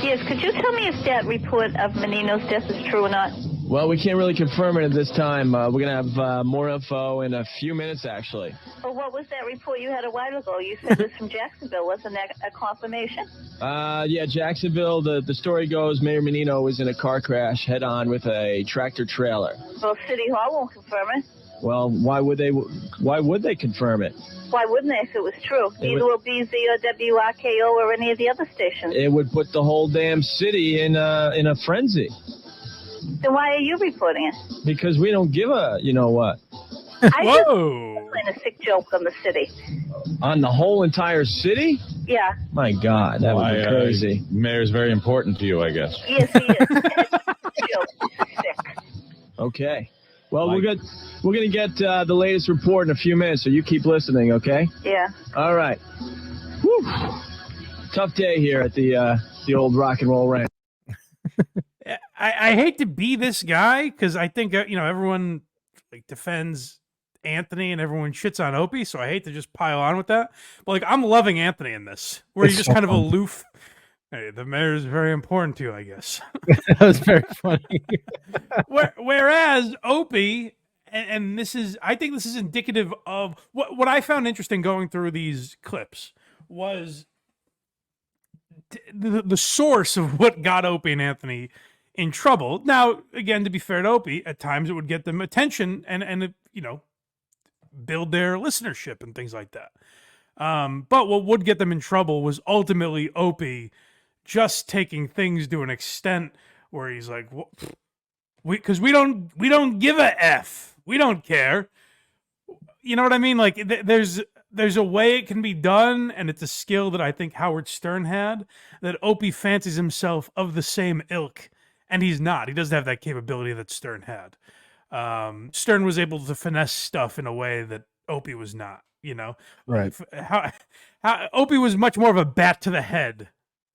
Yes, could you tell me if that report of Menino's death is true or not? Well, we can't really confirm it at this time. We're going to have more info in a few minutes, actually. Well, what was that report you had a while ago? You said it was from Jacksonville. Wasn't that a confirmation? Yeah, Jacksonville, the story goes Mayor Menino was in a car crash head-on with a tractor trailer. Well, City Hall won't confirm it. Well, why would they confirm it? Why wouldn't they if it was true? Neither will BZ or WRKO or any of the other stations. It would put the whole damn city in a frenzy. Then why are you reporting it? Because we don't give a, you know what. I just playing a sick joke on the city. On the whole entire city? Yeah. My God, that would be crazy. Mayor's very important to you, I guess. Yes, he is. Joke. Sick. Okay. Well, we're gonna get the latest report in a few minutes, so you keep listening, okay? Yeah. All right. Whew. Tough day here at the old rock and roll ranch. I hate to be this guy because I think everyone like defends Anthony and everyone shits on Opie, so I hate to just pile on with that. But like I'm loving Anthony in this, where he's just kind of aloof. Hey, the mayor is very important to you, I guess. That was very funny. Whereas Opie, and I think this is indicative of what I found interesting going through these clips was the source of what got Opie and Anthony in trouble. Now, again, to be fair to Opie, at times it would get them attention and build their listenership and things like that. But what would get them in trouble was ultimately Opie just taking things to an extent where he's like, because we don't give a F. We don't care. You know what I mean? Like there's a way it can be done, and it's a skill that I think Howard Stern had, that Opie fancies himself of the same ilk, and he's not. He doesn't have that capability that Stern had. Stern was able to finesse stuff in a way that Opie was not, Right. How Opie was much more of a bat to the head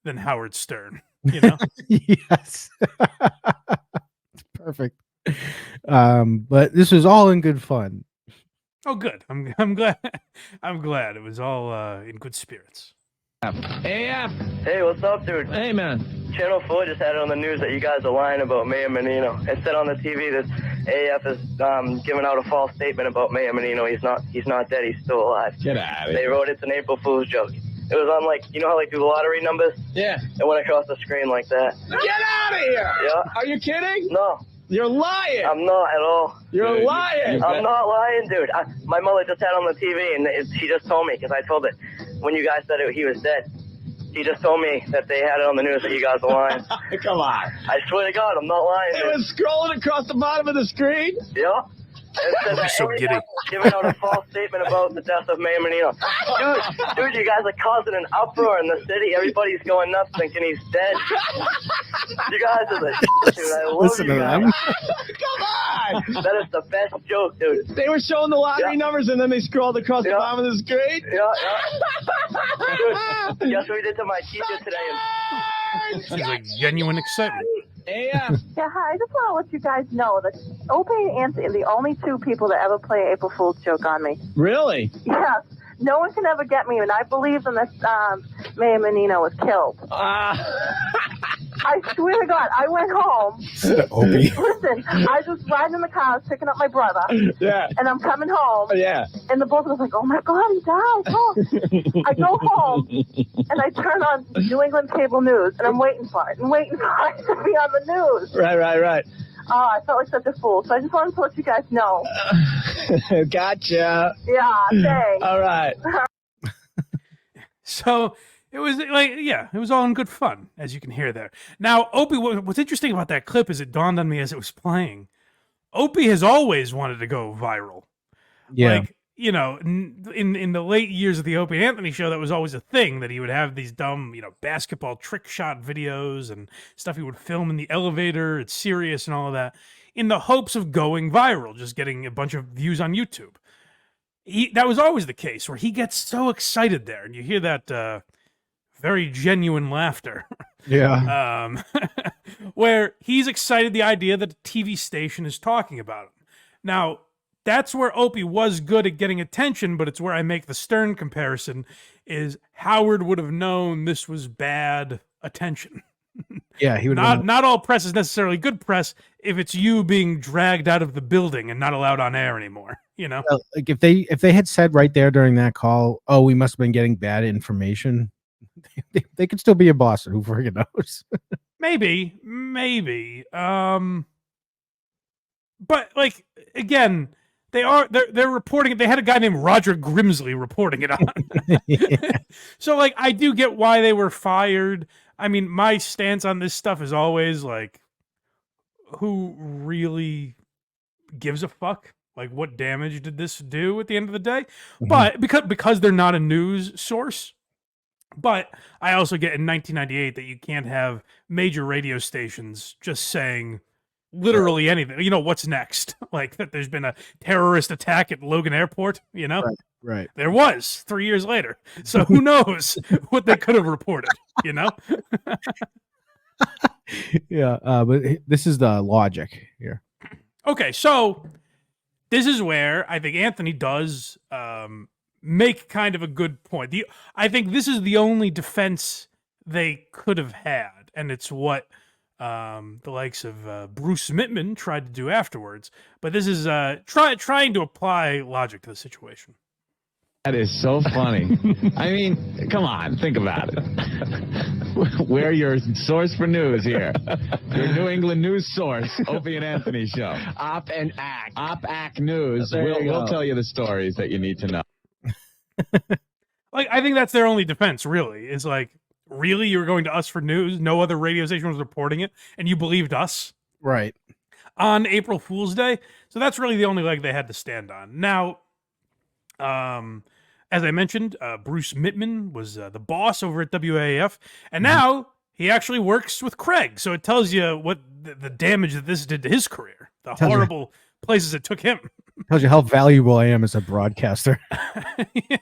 than Howard Stern, Yes. It's perfect. But this was all in good fun. Oh, good. I'm glad. I'm glad it was all in good spirits. AF. Hey, what's up, dude? Hey, man. Channel 4 just had it on the news that you guys are lying about Mayor Menino. It said on the TV that AF is giving out a false statement about Mayor Menino. He's not dead. He's still alive. Get out of They here. wrote it's an April Fool's joke. It was on, like, you know how they do the lottery numbers? Yeah. It went across the screen like that. Get out of here. Yeah. Are you kidding? No. You're lying. I'm not at all. You're lying. I'm not lying, dude. My mother just had on the TV, and she just told me, because I told her when you guys said he was dead. She just told me that they had it on the news that you guys are lying. Come on. I swear to God, I'm not lying. It Dude. was scrolling across the bottom of the screen. Yeah. It said that so giddy. giving out a false statement about the death of Mayor Menino. Dude, you guys are causing an uproar in the city. Everybody's going nuts thinking he's dead. You guys are the dude. I love Listen you to guys. them. Come on. That is the best joke, dude. They were showing the lottery numbers, and then they scrolled across the bottom of the screen. Yeah. Dude, guess what we did to my teacher today? Sounds like genuine excitement. AF. Yeah, hi. I just want to let you guys know that Opie and Anthony are the only two people that ever play an April Fool's joke on me. Really? Yes. No one can ever get me, and I believe them that Mayor Menino was killed. I swear to God, I went home. Opie. Listen, I was riding in the car, I was picking up my brother. Yeah. And I'm coming home. Yeah. And the both of us like, oh my God, he died. Oh. I go home, and I turn on New England cable news, and I'm waiting for it, and waiting for it to be on the news. Right. Oh, I felt like such a fool. So I just wanted to let you guys know. Gotcha. Yeah, thanks. All right. So it was it was all in good fun, as you can hear there. Now, Opie, what's interesting about that clip is it dawned on me as it was playing. Opie has always wanted to go viral. Yeah. Like, in the late years of the Opie and Anthony show, that was always a thing, that he would have these dumb, basketball trick shot videos and stuff he would film in the elevator. It's serious and all of that, in the hopes of going viral, just getting a bunch of views on YouTube. That was always the case, where he gets so excited there, and you hear that very genuine laughter. Yeah. Where he's excited the idea that a TV station is talking about him. Now, that's where Opie was good at getting attention, but it's where I make the Stern comparison, is Howard would have known this was bad attention. Yeah, he would. Not all press is necessarily good press if it's you being dragged out of the building and not allowed on air anymore. You know, like if they had said right there during that call, "Oh, we must have been getting bad information," they could still be in Boston. Who freaking knows? maybe. But like again, they're reporting it. They had a guy named Roger Grimsley reporting it on. So like I do get why they were fired. I mean, my stance on this stuff is always like, who really gives a fuck? Like, what damage did this do at the end of the day? Mm-hmm. But because they're not a news source. But I also get in 1998 that you can't have major radio stations just saying literally anything. You know, what's next? Like that there's been a terrorist attack at Logan Airport, you know? Right. There was 3 years later. So who knows what they could have reported, you know? Yeah, but this is the logic here. Okay, so this is where I think Anthony does make kind of a good point. I think this is the only defense they could have had, and it's what the likes of Bruce Mittman tried to do afterwards. But this is trying to apply logic to the situation. That is so funny. I mean, come on, think about it. We're your source for news here. Your New England news source, Opie and Anthony show. Op and Act. Op Act News. There you We'll go. tell you the stories that you need to know. Like, I think that's their only defense, really. Is like, really, you were going to us for news? No other radio station was reporting it, and you believed us? Right. On April Fool's Day? So that's really the only leg they had to stand on. Now, as I mentioned, Bruce Mittman was the boss over at WAAF, and now he actually works with Craig. So it tells you what the damage that this did to his career, the horrible places it took him. Tells you how valuable I am as a broadcaster. Yeah,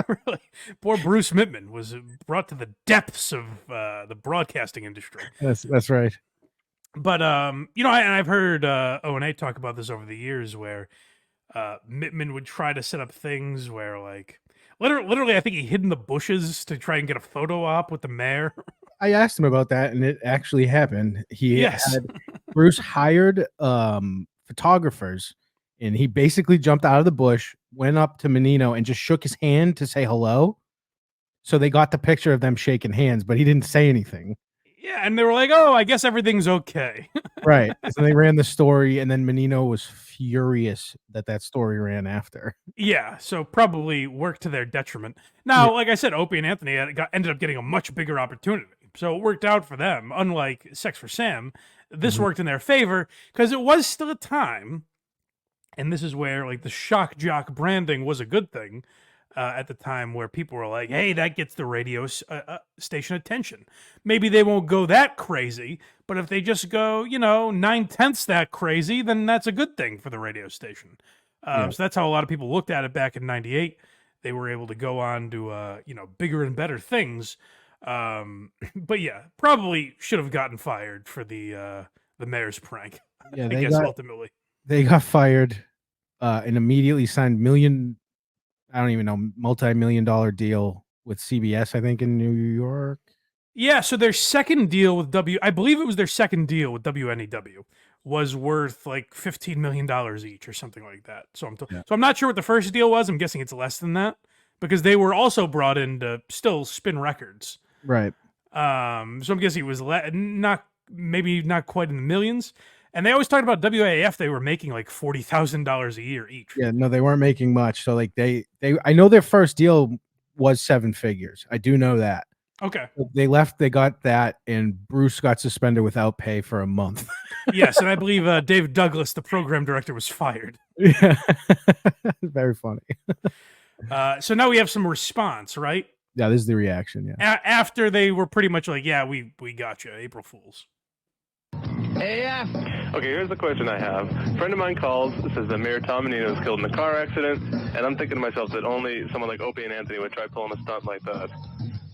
really. Poor Bruce Mittman was brought to the depths of the broadcasting industry. That's right. But you know, I've heard O&A talk about this over the years, where Mittman would try to set up things where, like, literally, I think he hid in the bushes to try and get a photo op with the mayor. I asked him about that, and it actually happened. Yes. Had Bruce hired photographers, and he basically jumped out of the bush, went up to Menino, and just shook his hand to say hello. So they got the picture of them shaking hands, but he didn't say anything. Yeah, and they were like, "Oh, I guess everything's okay." Right. So they ran the story, and then Menino was furious that story ran after. Yeah, so probably worked to their detriment. Now, like I said, Opie and Anthony ended up getting a much bigger opportunity. So it worked out for them. Unlike Sex for Sam, this worked in their favor because it was still a time, and this is where like the shock jock branding was a good thing at the time, where people were like, hey, that gets the radio station attention. Maybe they won't go that crazy, but if they just go, 9/10 that crazy, then that's a good thing for the radio station. So that's how a lot of people looked at it back in 98. They were able to go on to, bigger and better things. But yeah, probably should have gotten fired for the mayor's prank. Yeah, I guess ultimately. They got fired and immediately signed multi-million-dollar deal with CBS, I think, in New York. Yeah, so their second deal with I believe it was their second deal with WNEW was worth like $15 million each or something like that. So I'm not sure what the first deal was. I'm guessing it's less than that because they were also brought in to still spin records. Right. So I'm guessing it was not quite in the millions. And they always talked about WAAF. They were making like $40,000 a year each. Yeah, no, they weren't making much. So like I know their first deal was 7 figures. I do know that. Okay. They left. They got that, and Bruce got suspended without pay for a month. Yes, and I believe Dave Douglas, the program director, was fired. Yeah, very funny. So now we have some response, right? Yeah, this is the reaction. Yeah. After they were pretty much like, yeah, we got you, April Fools. AF. Okay, here's the question I have. A friend of mine calls, says that Mayor Tom Menino was killed in a car accident, and I'm thinking to myself that only someone like Opie and Anthony would try pulling a stunt like that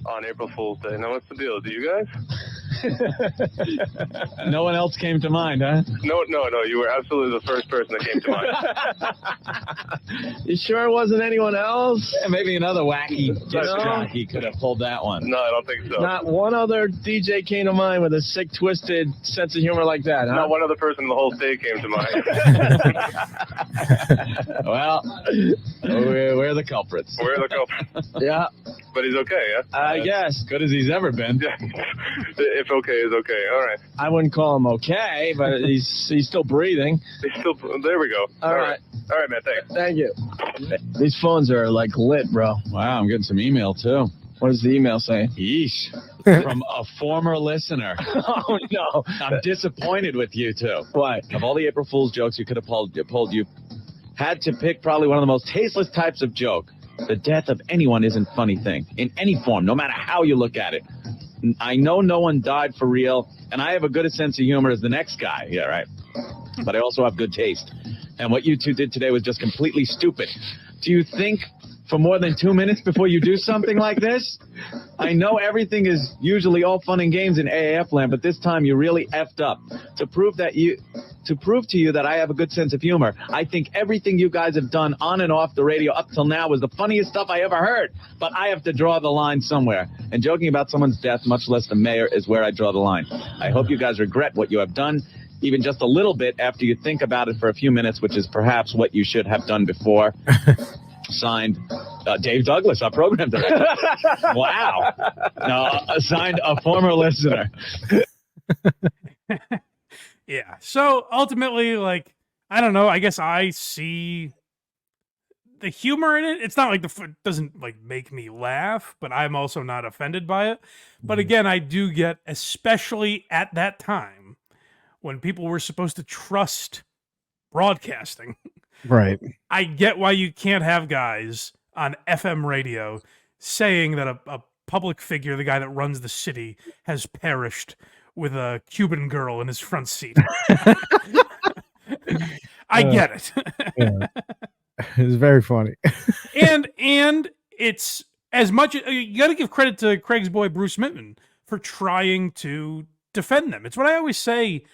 on April Fool's Day. Now, what's the deal? Do you guys? No one else came to mind, huh? No. You were absolutely the first person that came to mind. You sure it wasn't anyone else? Yeah, maybe another wacky jockey could have pulled that one. No, I don't think so. Not one other DJ came to mind with a sick, twisted sense of humor like that, huh? Not one other person in the whole state came to mind. Well, we're the culprits. We're the culprits. Yeah. But he's okay, yeah? I guess. Good as he's ever been. Yeah. If okay is okay. All right. I wouldn't call him okay, but he's still breathing. There we go. All right. All right, man. Thanks. Thank you. These phones are like lit, bro. Wow, I'm getting some email too. What does the email say? Yeesh. From a former listener. Oh, no. I'm disappointed with you two. Why? Of all the April Fool's jokes you could have pulled, you had to pick probably one of the most tasteless types of joke. The death of anyone isn't a funny thing, in any form, no matter how you look at it. I know no one died for real, and I have a good sense of humor as the next guy. Yeah, right. But I also have good taste. And what you two did today was just completely stupid. Do you think for more than 2 minutes before you do something like this? I know everything is usually all fun and games in AAF land, but this time you really effed up. To prove to you that I have a good sense of humor, I think everything you guys have done on and off the radio up till now was the funniest stuff I ever heard. But I have to draw the line somewhere. And joking about someone's death, much less the mayor, is where I draw the line. I hope you guys regret what you have done, even just a little bit after you think about it for a few minutes, which is perhaps what you should have done before. Signed, Dave Douglas, our program director. Wow. No, signed a former listener. Yeah. So ultimately, like, I don't know. I guess I see the humor in it. It's not like it doesn't like make me laugh, but I'm also not offended by it. But again, I do get, especially at that time when people were supposed to trust broadcasting. Right. I get why you can't have guys on FM radio saying that a public figure, the guy that runs the city, has perished with a Cuban girl in his front seat. I get it. Yeah. It's very funny. and it's as much, you got to give credit to Craig's boy Bruce Mittman for trying to defend them. It's what I always say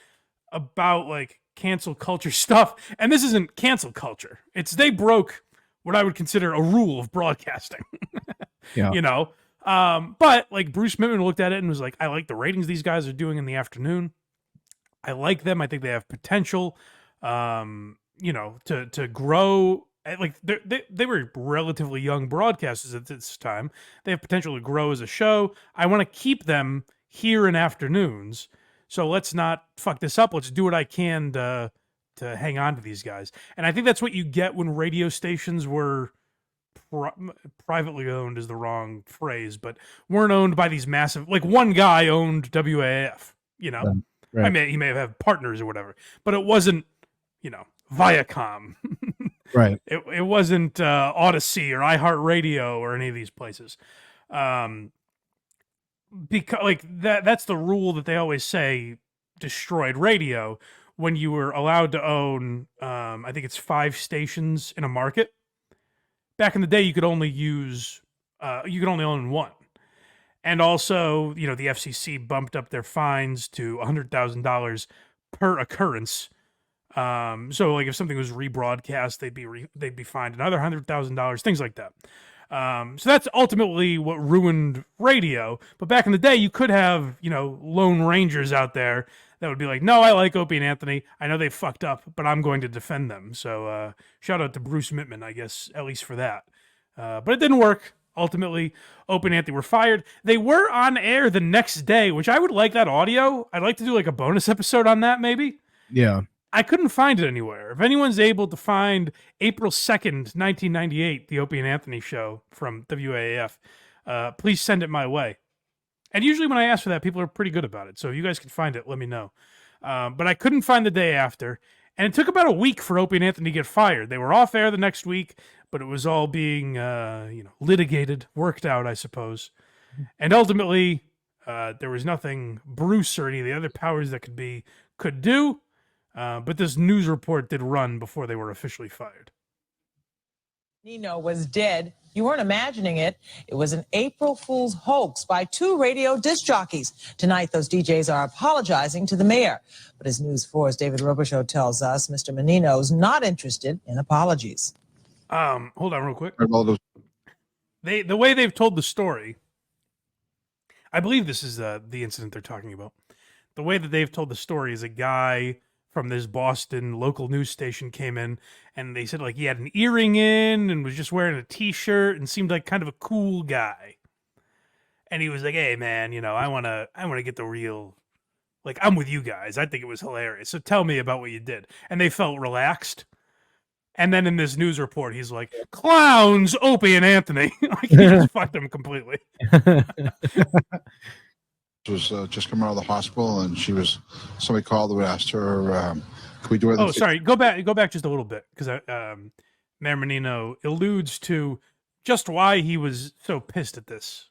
about like cancel culture stuff, and this isn't cancel culture. It's they broke what I would consider a rule of broadcasting. Yeah. You know, but like Bruce Mittman looked at it and was like, I like the ratings these guys are doing in the afternoon. I like them. I think they have potential, you know, to grow. Like they were relatively young broadcasters at this time. They have potential to grow as a show. I want to keep them here in afternoons. So let's not fuck this up. Let's do what I can to hang on to these guys. And I think that's what you get when radio stations were privately owned is the wrong phrase, but weren't owned by these massive, like one guy owned WAAF, you know, right. I mean, he may have had partners or whatever, but it wasn't, you know, Viacom. Right. It wasn't Odyssey or iHeartRadio or any of these places. Because like that's the rule that they always say destroyed radio when you were allowed to own, I think it's 5 stations in a market. Back in the day, you could only own one. And also, you know, the FCC bumped up their fines to $100,000 per occurrence. So like if something was rebroadcast, they'd be fined another $100,000, things like that. So that's ultimately what ruined radio. But back in the day, you could have, you know, lone rangers out there that would be like, no, I like Opie and Anthony. I know they fucked up, but I'm going to defend them. So shout out to Bruce Mittman, I guess, at least for that. But it didn't work. Ultimately, Opie and Anthony were fired. They were on air the next day, which I would like that audio. I'd like to do like a bonus episode on that, maybe. Yeah. I couldn't find it anywhere. If anyone's able to find April 2nd, 1998, the Opie and Anthony show from WAAF, please send it my way. And usually when I ask for that, people are pretty good about it. So if you guys can find it, let me know. But I couldn't find the day after. And it took about a week for Opie and Anthony to get fired. They were off air the next week, but it was all being litigated, worked out, I suppose. And ultimately, there was nothing Bruce or any of the other powers that could do. But this news report did run before they were officially fired. Nino was dead You weren't imagining it. It was an April Fool's hoax by 2 radio disc jockeys. Tonight, those DJs are apologizing to the mayor. But as News 4's David Robichaud tells us, Mr. Menino's not interested in apologies. Hold on real quick. The way they've told the story, I believe this is the incident they're talking about. The way that they've told the story is a guy from this Boston local news station came in, and they said like he had an earring in and was just wearing a t-shirt and seemed like kind of a cool guy. And he was like, "Hey man, I want to get the real, like, I'm with you guys. I think it was hilarious. So tell me about what you did." And they felt relaxed. And then in this news report, he's like, "Clowns, Opie and Anthony." Like, he just fucked them completely. Was just coming out of the hospital, and somebody called and asked her, "Can we do anything?" Oh, sorry. Go back just a little bit, because Mayor Menino alludes to just why he was so pissed at this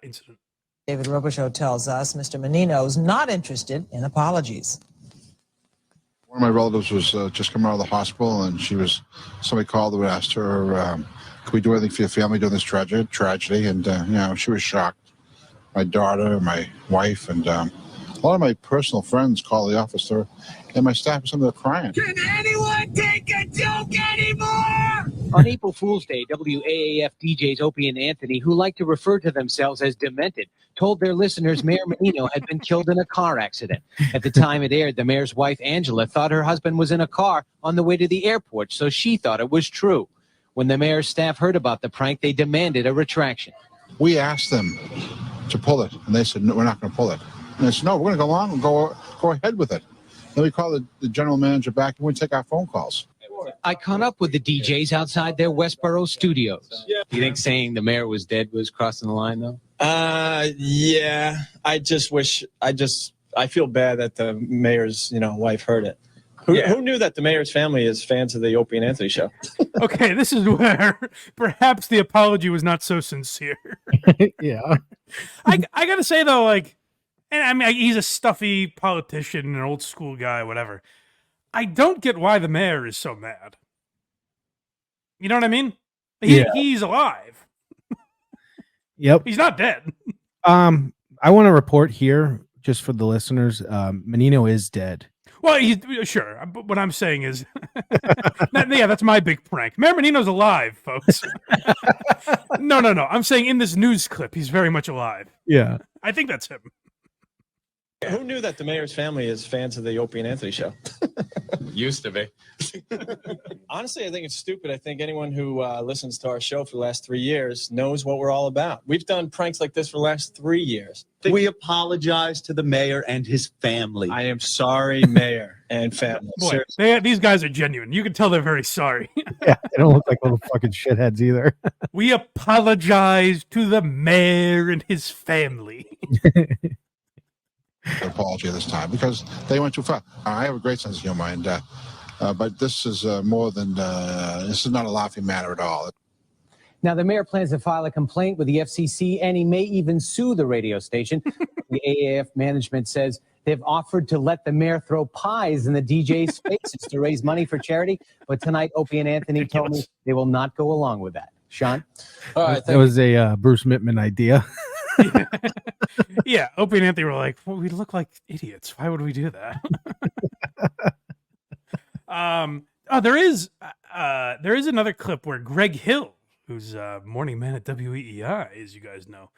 incident. David Robichaud tells us Mr. Menino's not interested in apologies. One of my relatives was just coming out of the hospital, and somebody called and asked her, "Can we do anything for your family during this tragedy?" And she was shocked. My daughter, my wife, and a lot of my personal friends call the office there, and my staff, some of them crying. Can anyone take a joke anymore? On April Fool's Day, WAAF DJs Opie and Anthony, who like to refer to themselves as demented, told their listeners Mayor Menino had been killed in a car accident. At the time it aired, the mayor's wife, Angela, thought her husband was in a car on the way to the airport, so she thought it was true. When the mayor's staff heard about the prank, they demanded a retraction. We asked them to pull it, and they said, "No, we're not going to pull it." And they said, "No, we're going to go along and go ahead with it." Then we called the general manager back, and we take our phone calls. I caught up with the DJs outside their Westboro studios. You think saying the mayor was dead was crossing the line, though? Yeah. I feel bad that the mayor's, wife heard it. Who knew that the mayor's family is fans of the Opie and Anthony show? Okay, this is where perhaps the apology was not so sincere. Yeah. I gotta say though, like, and I mean, he's a stuffy politician, an old school guy, whatever. I don't get why the mayor is so mad. You know what I mean? He's alive. Yep. He's not dead. I want to report here, just for the listeners, Menino is dead. Well, sure. But what I'm saying is, that's my big prank. Mayor Menino's alive, folks. No. I'm saying in this news clip, he's very much alive. Yeah. I think that's him. Who knew that the mayor's family is fans of the Opie and Anthony show? Used to be. Honestly, I think it's stupid. I think anyone who listens to our show for the last 3 years knows what we're all about. We've done pranks like this for the last 3 years. We apologize to the mayor and his family. I am sorry, mayor and family. Boy, these guys are genuine. You can tell they're very sorry. Yeah, they don't look like little fucking shitheads either. We apologize to the mayor and his family. Apology this time because they went too far. I have a great sense of humor, and but this is more than this is not a laughing matter at all. Now, the mayor plans to file a complaint with the FCC, and he may even sue the radio station. The AAF management says they've offered to let the mayor throw pies in the DJ's faces to raise money for charity. But tonight, Opie and Anthony told me they will not go along with that. Sean? All right, that was a Bruce Mittman idea. Yeah, Opie and Anthony were like, well, we look like idiots. Why would we do that? There is another clip where Greg Hill, who's morning man at WEEI, as you guys know,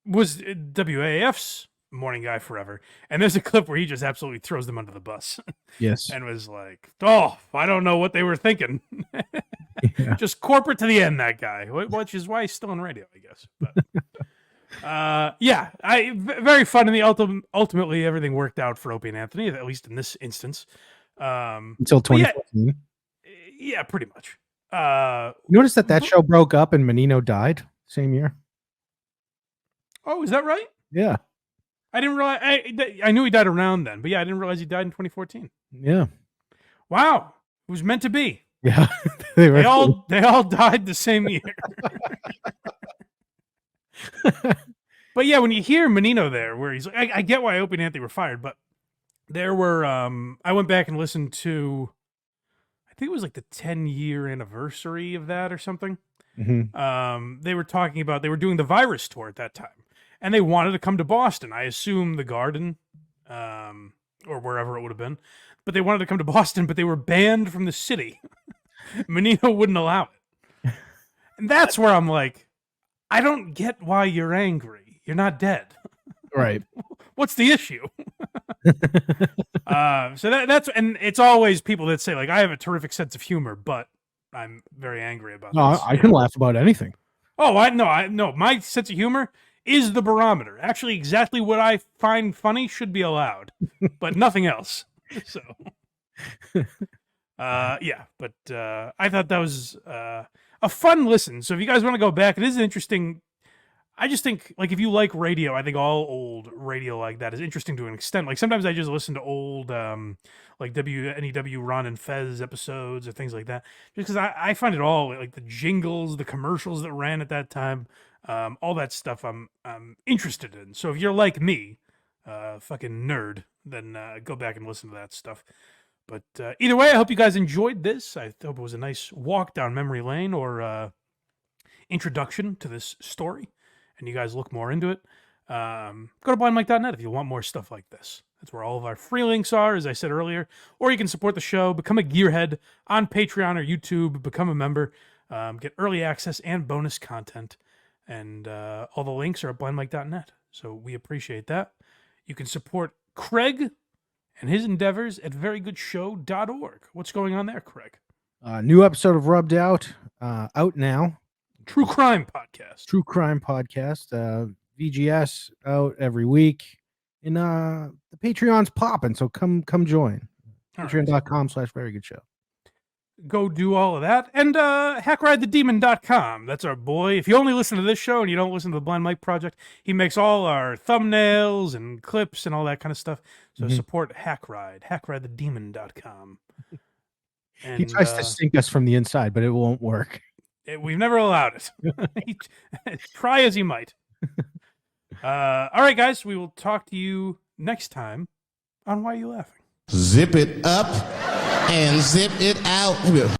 was WAAF's morning guy forever. And there's a clip where he just absolutely throws them under the bus. Yes. And was like, oh, I don't know what they were thinking. Yeah. Just corporate to the end, that guy, which is why he's still on radio, I guess. But very fun. And ultimately everything worked out for Opie and Anthony, at least in this instance. Until 2014. Yeah, pretty much. Notice that show broke up and Menino died same year. Oh, is that right? Yeah. I didn't realize. I knew he died around then, but yeah, I didn't realize he died in 2014. Yeah. Wow, it was meant to be. Yeah. they all died the same year. But yeah, when you hear Menino there, where he's like, I get why Opie and Anthony were fired, but there were. I went back and listened to, I think it was like the 10-year anniversary of that or something. They were talking about, they were doing the virus tour at that time, and they wanted to come to Boston. I assume the Garden, or wherever it would have been, but they wanted to come to Boston, but they were banned from the city. Menino wouldn't allow it. And that's where I'm like, I don't get why you're angry. You're not dead. Right. What's the issue? So that's, and it's always people that say, like, I have a terrific sense of humor, but I'm very angry about this. I can laugh about anything. Oh, I know. My sense of humor is the barometer. Actually, exactly what I find funny should be allowed, but nothing else. So, yeah, but I thought that was a fun listen. So if you guys want to go back, it is interesting. I just think, like, if you like radio, I think all old radio like that is interesting to an extent. Like, sometimes I just listen to old, like, WNEW Ron and Fez episodes or things like that, just because I find it all, like, the jingles, the commercials that ran at that time, all that stuff I'm interested in. So if you're like me, fucking nerd, then go back and listen to that stuff. But either way, I hope you guys enjoyed this. I hope it was a nice walk down memory lane or introduction to this story, and you guys look more into it. Go to blindmike.net if you want more stuff like this. That's where all of our free links are, as I said earlier. Or you can support the show, become a gearhead on Patreon or YouTube, become a member, get early access and bonus content. And all the links are at blindmike.net. So we appreciate that. You can support Craig and his endeavors at verygoodshow.org. What's going on there, Craig? New episode of Rubbed Out, out now. True crime podcast. VGS out every week. And the Patreon's popping, so come join. Patreon.com/verygoodshow. Go do all of that. And hackridethedemon.com. That's our boy. If you only listen to this show and you don't listen to the Blind Mike Project, he makes all our thumbnails and clips and all that kind of stuff. So support Hackride, hackridethedemon.com. He tries to sink us from the inside, but it won't work. We've never allowed it. Try as he might. All right, guys. We will talk to you next time on Why Are You Laughing? Zip it up and zip it out.